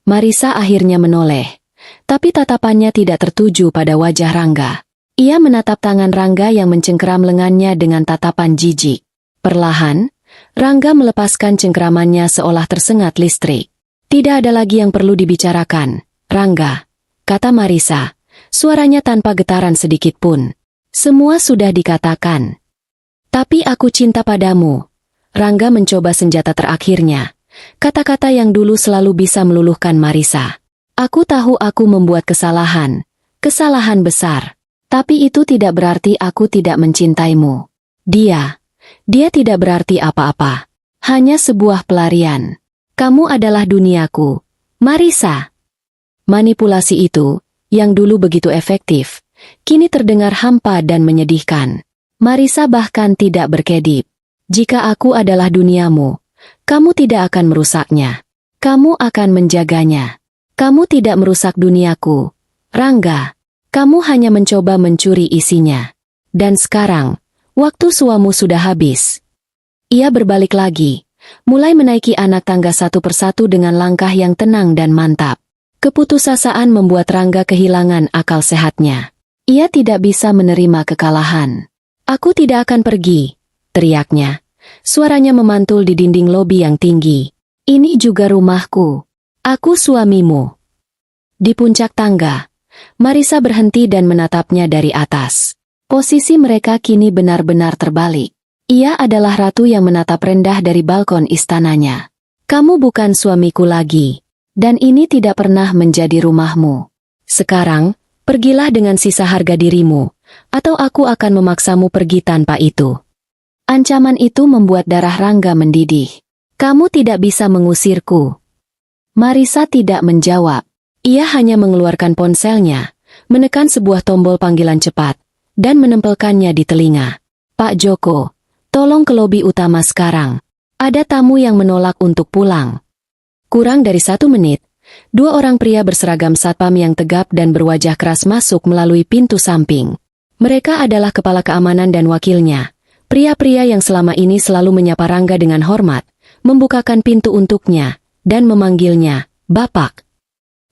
A: Marisa akhirnya menoleh, tapi tatapannya tidak tertuju pada wajah Rangga. Ia menatap tangan Rangga yang mencengkeram lengannya dengan tatapan jijik. Perlahan, Rangga melepaskan cengkeramannya seolah tersengat listrik. "Tidak ada lagi yang perlu dibicarakan, Rangga," kata Marisa, suaranya tanpa getaran sedikit pun. "Semua sudah dikatakan. Tapi aku cinta padamu." Rangga mencoba senjata terakhirnya, kata-kata yang dulu selalu bisa meluluhkan Marisa. "Aku tahu aku membuat kesalahan besar. Tapi itu tidak berarti aku tidak mencintaimu. Dia tidak berarti apa-apa. Hanya sebuah pelarian. Kamu adalah duniaku, Marisa." Manipulasi itu, yang dulu begitu efektif, kini terdengar hampa dan menyedihkan. Marisa bahkan tidak berkedip. "Jika aku adalah duniamu, kamu tidak akan merusaknya. Kamu akan menjaganya. Kamu tidak merusak duniaku, Rangga. Kamu hanya mencoba mencuri isinya. Dan sekarang, Waktu suamu sudah habis. Ia berbalik lagi, mulai menaiki anak tangga satu persatu dengan langkah yang tenang dan mantap. Keputusasaan membuat Rangga kehilangan akal sehatnya. Ia tidak bisa menerima kekalahan. "Aku tidak akan pergi," teriaknya. Suaranya memantul di dinding lobi yang tinggi. "Ini juga rumahku. Aku suamimu." Di puncak tangga, Marisa berhenti dan menatapnya dari atas. Posisi mereka kini benar-benar terbalik. Ia adalah ratu yang menatap rendah dari balkon istananya. "Kamu bukan suamiku lagi, dan ini tidak pernah menjadi rumahmu. Sekarang, pergilah dengan sisa harga dirimu, atau aku akan memaksamu pergi tanpa itu." Ancaman itu membuat darah Rangga mendidih. "Kamu tidak bisa mengusirku." Marisa tidak menjawab. Ia hanya mengeluarkan ponselnya, menekan sebuah tombol panggilan cepat, dan menempelkannya di telinga. "Pak Joko, tolong ke lobi utama sekarang. Ada tamu yang menolak untuk pulang." Kurang dari 1 menit, 2 orang pria berseragam satpam yang tegap dan berwajah keras masuk melalui pintu samping. Mereka adalah kepala keamanan dan wakilnya. Pria-pria yang selama ini selalu menyapa Rangga dengan hormat, membukakan pintu untuknya, dan memanggilnya, "Bapak."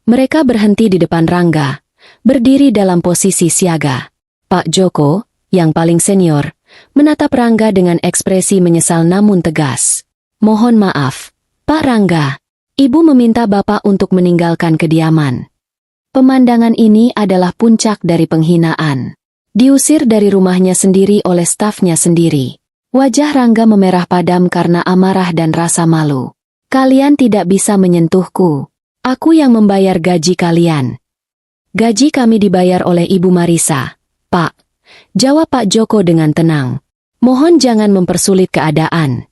A: Mereka berhenti di depan Rangga, berdiri dalam posisi siaga. Pak Joko, yang paling senior, menatap Rangga dengan ekspresi menyesal namun tegas. "Mohon maaf, Pak Rangga. Ibu meminta Bapak untuk meninggalkan kediaman." Pemandangan ini adalah puncak dari penghinaan. Diusir dari rumahnya sendiri oleh stafnya sendiri. Wajah Rangga memerah padam karena amarah dan rasa malu. "Kalian tidak bisa menyentuhku. Aku yang membayar gaji kalian." "Gaji kami dibayar oleh Ibu Marisa, Pak," jawab Pak Joko dengan tenang. "Mohon jangan mempersulit keadaan."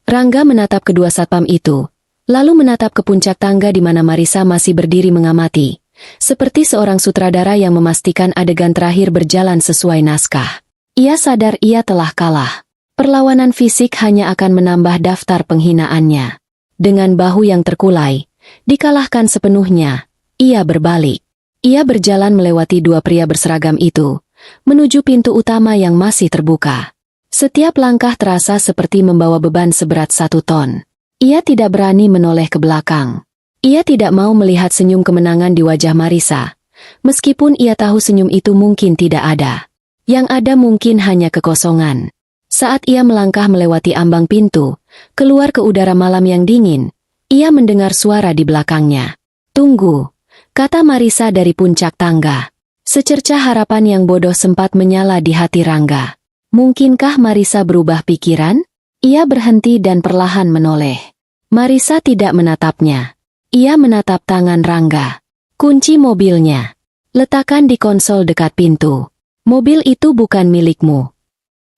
A: Rangga menatap kedua satpam itu, lalu menatap ke puncak tangga di mana Marisa masih berdiri mengamati, seperti seorang sutradara yang memastikan adegan terakhir berjalan sesuai naskah. Ia sadar ia telah kalah. Perlawanan fisik hanya akan menambah daftar penghinaannya. Dengan bahu yang terkulai, dikalahkan sepenuhnya, ia berbalik. Ia berjalan melewati 2 pria berseragam itu, menuju pintu utama yang masih terbuka. Setiap langkah terasa seperti membawa beban seberat 1 ton. Ia tidak berani menoleh ke belakang. Ia tidak mau melihat senyum kemenangan di wajah Marisa, meskipun ia tahu senyum itu mungkin tidak ada. Yang ada mungkin hanya kekosongan. Saat ia melangkah melewati ambang pintu, keluar ke udara malam yang dingin, ia mendengar suara di belakangnya. "Tunggu," kata Marisa dari puncak tangga. Secercah harapan yang bodoh sempat menyala di hati Rangga. Mungkinkah Marisa berubah pikiran? Ia berhenti dan perlahan menoleh. Marisa tidak menatapnya. Ia menatap tangan Rangga. "Kunci mobilnya. Letakkan di konsol dekat pintu. Mobil itu bukan milikmu."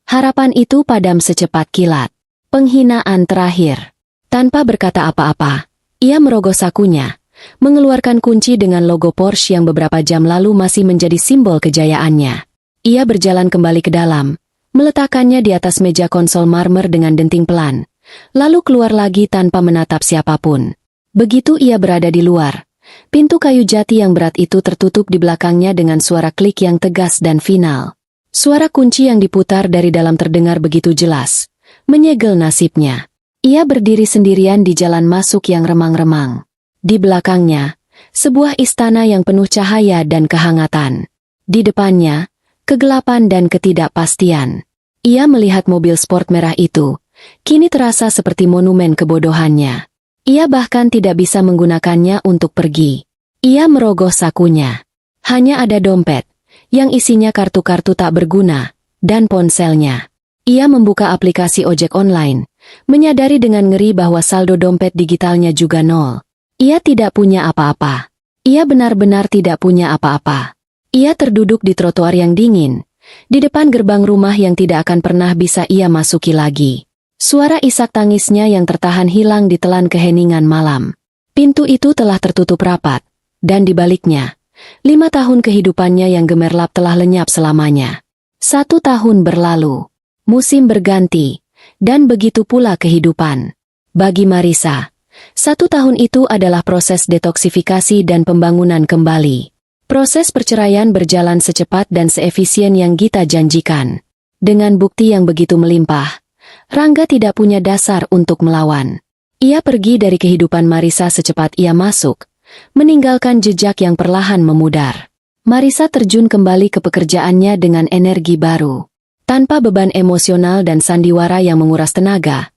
A: Harapan itu padam secepat kilat. Penghinaan terakhir. Tanpa berkata apa-apa, ia merogoh sakunya, mengeluarkan kunci dengan logo Porsche yang beberapa jam lalu masih menjadi simbol kejayaannya. Ia berjalan kembali ke dalam, meletakkannya di atas meja konsol marmer dengan denting pelan, lalu keluar lagi tanpa menatap siapapun. Begitu ia berada di luar, pintu kayu jati yang berat itu tertutup di belakangnya dengan suara klik yang tegas dan final. Suara kunci yang diputar dari dalam terdengar begitu jelas, menyegel nasibnya. Ia berdiri sendirian di jalan masuk yang remang-remang. Di belakangnya, sebuah istana yang penuh cahaya dan kehangatan. Di depannya, kegelapan dan ketidakpastian. Ia melihat mobil sport merah itu, kini terasa seperti monumen kebodohannya. Ia bahkan tidak bisa menggunakannya untuk pergi. Ia merogoh sakunya. Hanya ada dompet, yang isinya kartu-kartu tak berguna, dan ponselnya. Ia membuka aplikasi ojek online, menyadari dengan ngeri bahwa saldo dompet digitalnya juga nol. Ia tidak punya apa-apa. Ia benar-benar tidak punya apa-apa. Ia terduduk di trotoar yang dingin, di depan gerbang rumah yang tidak akan pernah bisa ia masuki lagi. Suara isak tangisnya yang tertahan hilang ditelan keheningan malam. Pintu itu telah tertutup rapat, dan di baliknya, 5 tahun kehidupannya yang gemerlap telah lenyap selamanya. 1 tahun berlalu, musim berganti, dan begitu pula kehidupan. Bagi Marisa, 1 tahun itu adalah proses detoksifikasi dan pembangunan kembali. Proses perceraian berjalan secepat dan seefisien yang Gita janjikan. Dengan bukti yang begitu melimpah, Rangga tidak punya dasar untuk melawan. Ia pergi dari kehidupan Marisa secepat ia masuk, meninggalkan jejak yang perlahan memudar. Marisa terjun kembali ke pekerjaannya dengan energi baru. Tanpa beban emosional dan sandiwara yang menguras tenaga,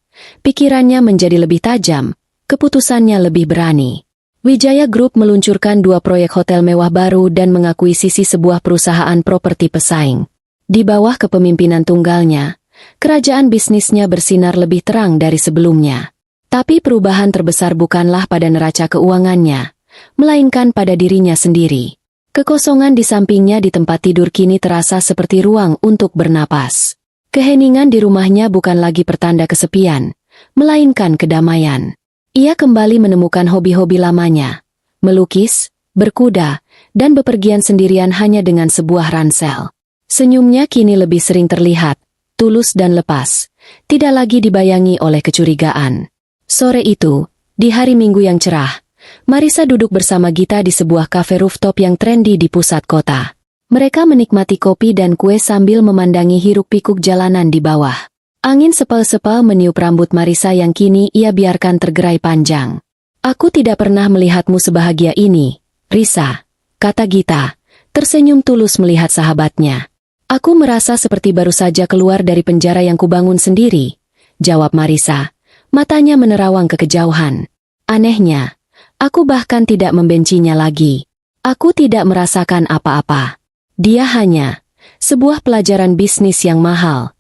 A: pikirannya menjadi lebih tajam, keputusannya lebih berani. Wijaya Group meluncurkan 2 proyek hotel mewah baru dan mengakuisisi sebuah perusahaan properti pesaing. Di bawah kepemimpinan tunggalnya, kerajaan bisnisnya bersinar lebih terang dari sebelumnya. Tapi perubahan terbesar bukanlah pada neraca keuangannya, melainkan pada dirinya sendiri. Kekosongan di sampingnya di tempat tidur kini terasa seperti ruang untuk bernapas. Keheningan di rumahnya bukan lagi pertanda kesepian, melainkan kedamaian. Ia kembali menemukan hobi-hobi lamanya, melukis, berkuda, dan bepergian sendirian hanya dengan sebuah ransel. Senyumnya kini lebih sering terlihat, tulus dan lepas, tidak lagi dibayangi oleh kecurigaan. Sore itu, di hari Minggu yang cerah, Marisa duduk bersama Gita di sebuah kafe rooftop yang trendy di pusat kota. Mereka menikmati kopi dan kue sambil memandangi hiruk-pikuk jalanan di bawah. Angin sepal-sepal meniup rambut Marisa yang kini ia biarkan tergerai panjang. "Aku tidak pernah melihatmu sebahagia ini, Risa," kata Gita, tersenyum tulus melihat sahabatnya. "Aku merasa seperti baru saja keluar dari penjara yang kubangun sendiri," jawab Marisa, matanya menerawang ke kejauhan. "Anehnya, aku bahkan tidak membencinya lagi. Aku tidak merasakan apa-apa. Dia hanya sebuah pelajaran bisnis yang mahal."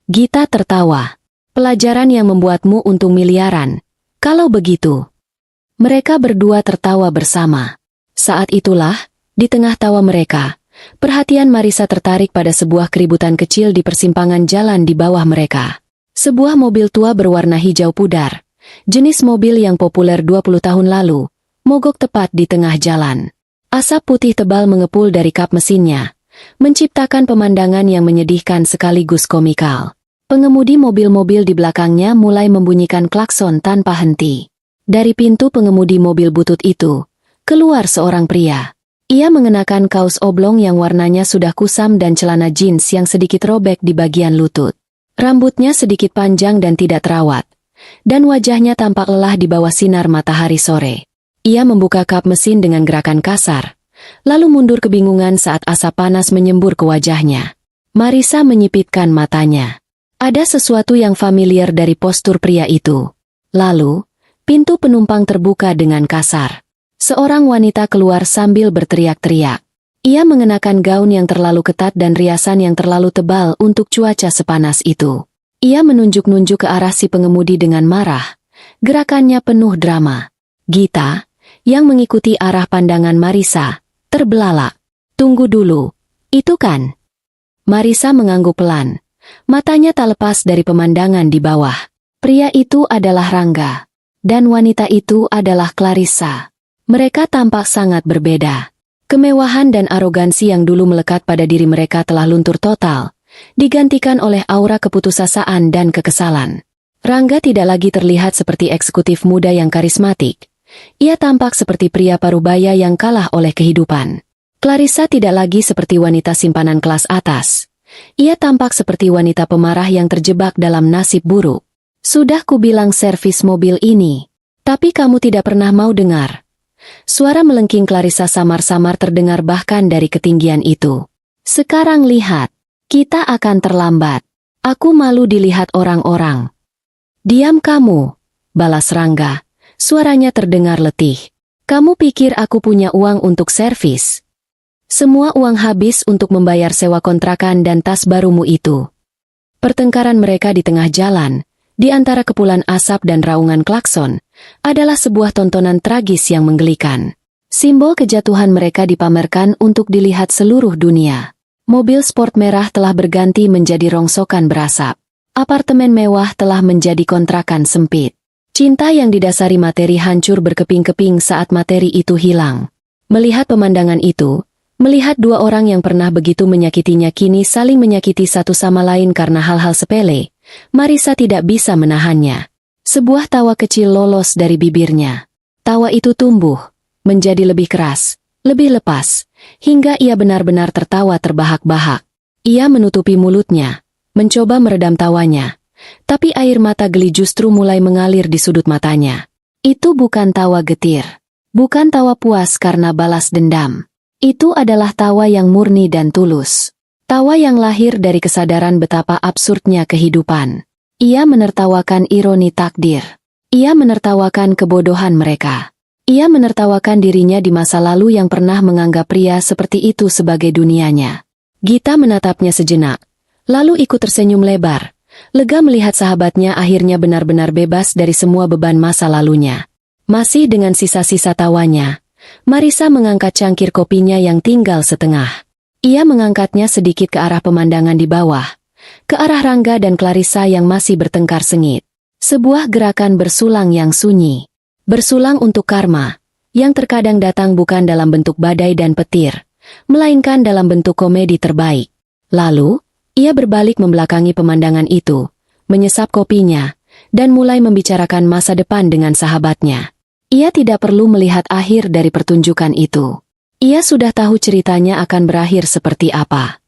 A: Gita tertawa. "Pelajaran yang membuatmu untung miliaran. Kalau begitu." Mereka berdua tertawa bersama. Saat itulah, di tengah tawa mereka, perhatian Marisa tertarik pada sebuah keributan kecil di persimpangan jalan di bawah mereka. Sebuah mobil tua berwarna hijau pudar, jenis mobil yang populer 20 tahun lalu, mogok tepat di tengah jalan. Asap putih tebal mengepul dari kap mesinnya, menciptakan pemandangan yang menyedihkan sekaligus komikal. Pengemudi mobil-mobil di belakangnya mulai membunyikan klakson tanpa henti. Dari pintu pengemudi mobil butut itu, keluar seorang pria. Ia mengenakan kaos oblong yang warnanya sudah kusam dan celana jeans yang sedikit robek di bagian lutut. Rambutnya sedikit panjang dan tidak terawat, dan wajahnya tampak lelah di bawah sinar matahari sore. Ia membuka kap mesin dengan gerakan kasar, lalu mundur kebingungan saat asap panas menyembur ke wajahnya. Marisa menyipitkan matanya. Ada sesuatu yang familiar dari postur pria itu. Lalu, pintu penumpang terbuka dengan kasar. Seorang wanita keluar sambil berteriak-teriak. Ia mengenakan gaun yang terlalu ketat dan riasan yang terlalu tebal untuk cuaca sepanas itu. Ia menunjuk-nunjuk ke arah si pengemudi dengan marah. Gerakannya penuh drama. Gita, yang mengikuti arah pandangan Marisa, terbelalak. "Tunggu dulu. Itu kan?" Marisa mengangguk pelan. Matanya tak lepas dari pemandangan di bawah. Pria itu adalah Rangga, dan wanita itu adalah Clarissa. Mereka tampak sangat berbeda. Kemewahan dan arogansi yang dulu melekat pada diri mereka telah luntur total, digantikan oleh aura keputusasaan dan kekesalan. Rangga tidak lagi terlihat seperti eksekutif muda yang karismatik. Ia tampak seperti pria parubaya yang kalah oleh kehidupan. Clarissa tidak lagi seperti wanita simpanan kelas atas. Ia tampak seperti wanita pemarah yang terjebak dalam nasib buruk. "Sudah kubilang servis mobil ini, tapi kamu tidak pernah mau dengar." Suara melengking Clarissa samar-samar terdengar bahkan dari ketinggian itu. "Sekarang lihat, kita akan terlambat. Aku malu dilihat orang-orang." "Diam kamu," balas Rangga. Suaranya terdengar letih. "Kamu pikir aku punya uang untuk servis? Semua uang habis untuk membayar sewa kontrakan dan tas barumu itu." Pertengkaran mereka di tengah jalan, di antara kepulan asap dan raungan klakson, adalah sebuah tontonan tragis yang menggelikan. Simbol kejatuhan mereka dipamerkan untuk dilihat seluruh dunia. Mobil sport merah telah berganti menjadi rongsokan berasap. Apartemen mewah telah menjadi kontrakan sempit. Cinta yang didasari materi hancur berkeping-keping saat materi itu hilang. Melihat pemandangan itu, melihat dua orang yang pernah begitu menyakitinya kini saling menyakiti satu sama lain karena hal-hal sepele, Marisa tidak bisa menahannya. Sebuah tawa kecil lolos dari bibirnya. Tawa itu tumbuh, menjadi lebih keras, lebih lepas, hingga ia benar-benar tertawa terbahak-bahak. Ia menutupi mulutnya, mencoba meredam tawanya. Tapi air mata geli justru mulai mengalir di sudut matanya. Itu bukan tawa getir. Bukan tawa puas karena balas dendam. Itu adalah tawa yang murni dan tulus. Tawa yang lahir dari kesadaran betapa absurdnya kehidupan. Ia menertawakan ironi takdir. Ia menertawakan kebodohan mereka. Ia menertawakan dirinya di masa lalu yang pernah menganggap pria seperti itu sebagai dunianya. Gita menatapnya sejenak, lalu ikut tersenyum lebar. Lega melihat sahabatnya akhirnya benar-benar bebas dari semua beban masa lalunya. Masih dengan sisa-sisa tawanya, Marisa mengangkat cangkir kopinya yang tinggal setengah. Ia mengangkatnya sedikit ke arah pemandangan di bawah, ke arah Rangga dan Clarissa yang masih bertengkar sengit. Sebuah gerakan bersulang yang sunyi. Bersulang untuk karma, yang terkadang datang bukan dalam bentuk badai dan petir, melainkan dalam bentuk komedi terbaik. Lalu, ia berbalik membelakangi pemandangan itu, menyesap kopinya, dan mulai membicarakan masa depan dengan sahabatnya. Ia tidak perlu melihat akhir dari pertunjukan itu. Ia sudah tahu ceritanya akan berakhir seperti apa.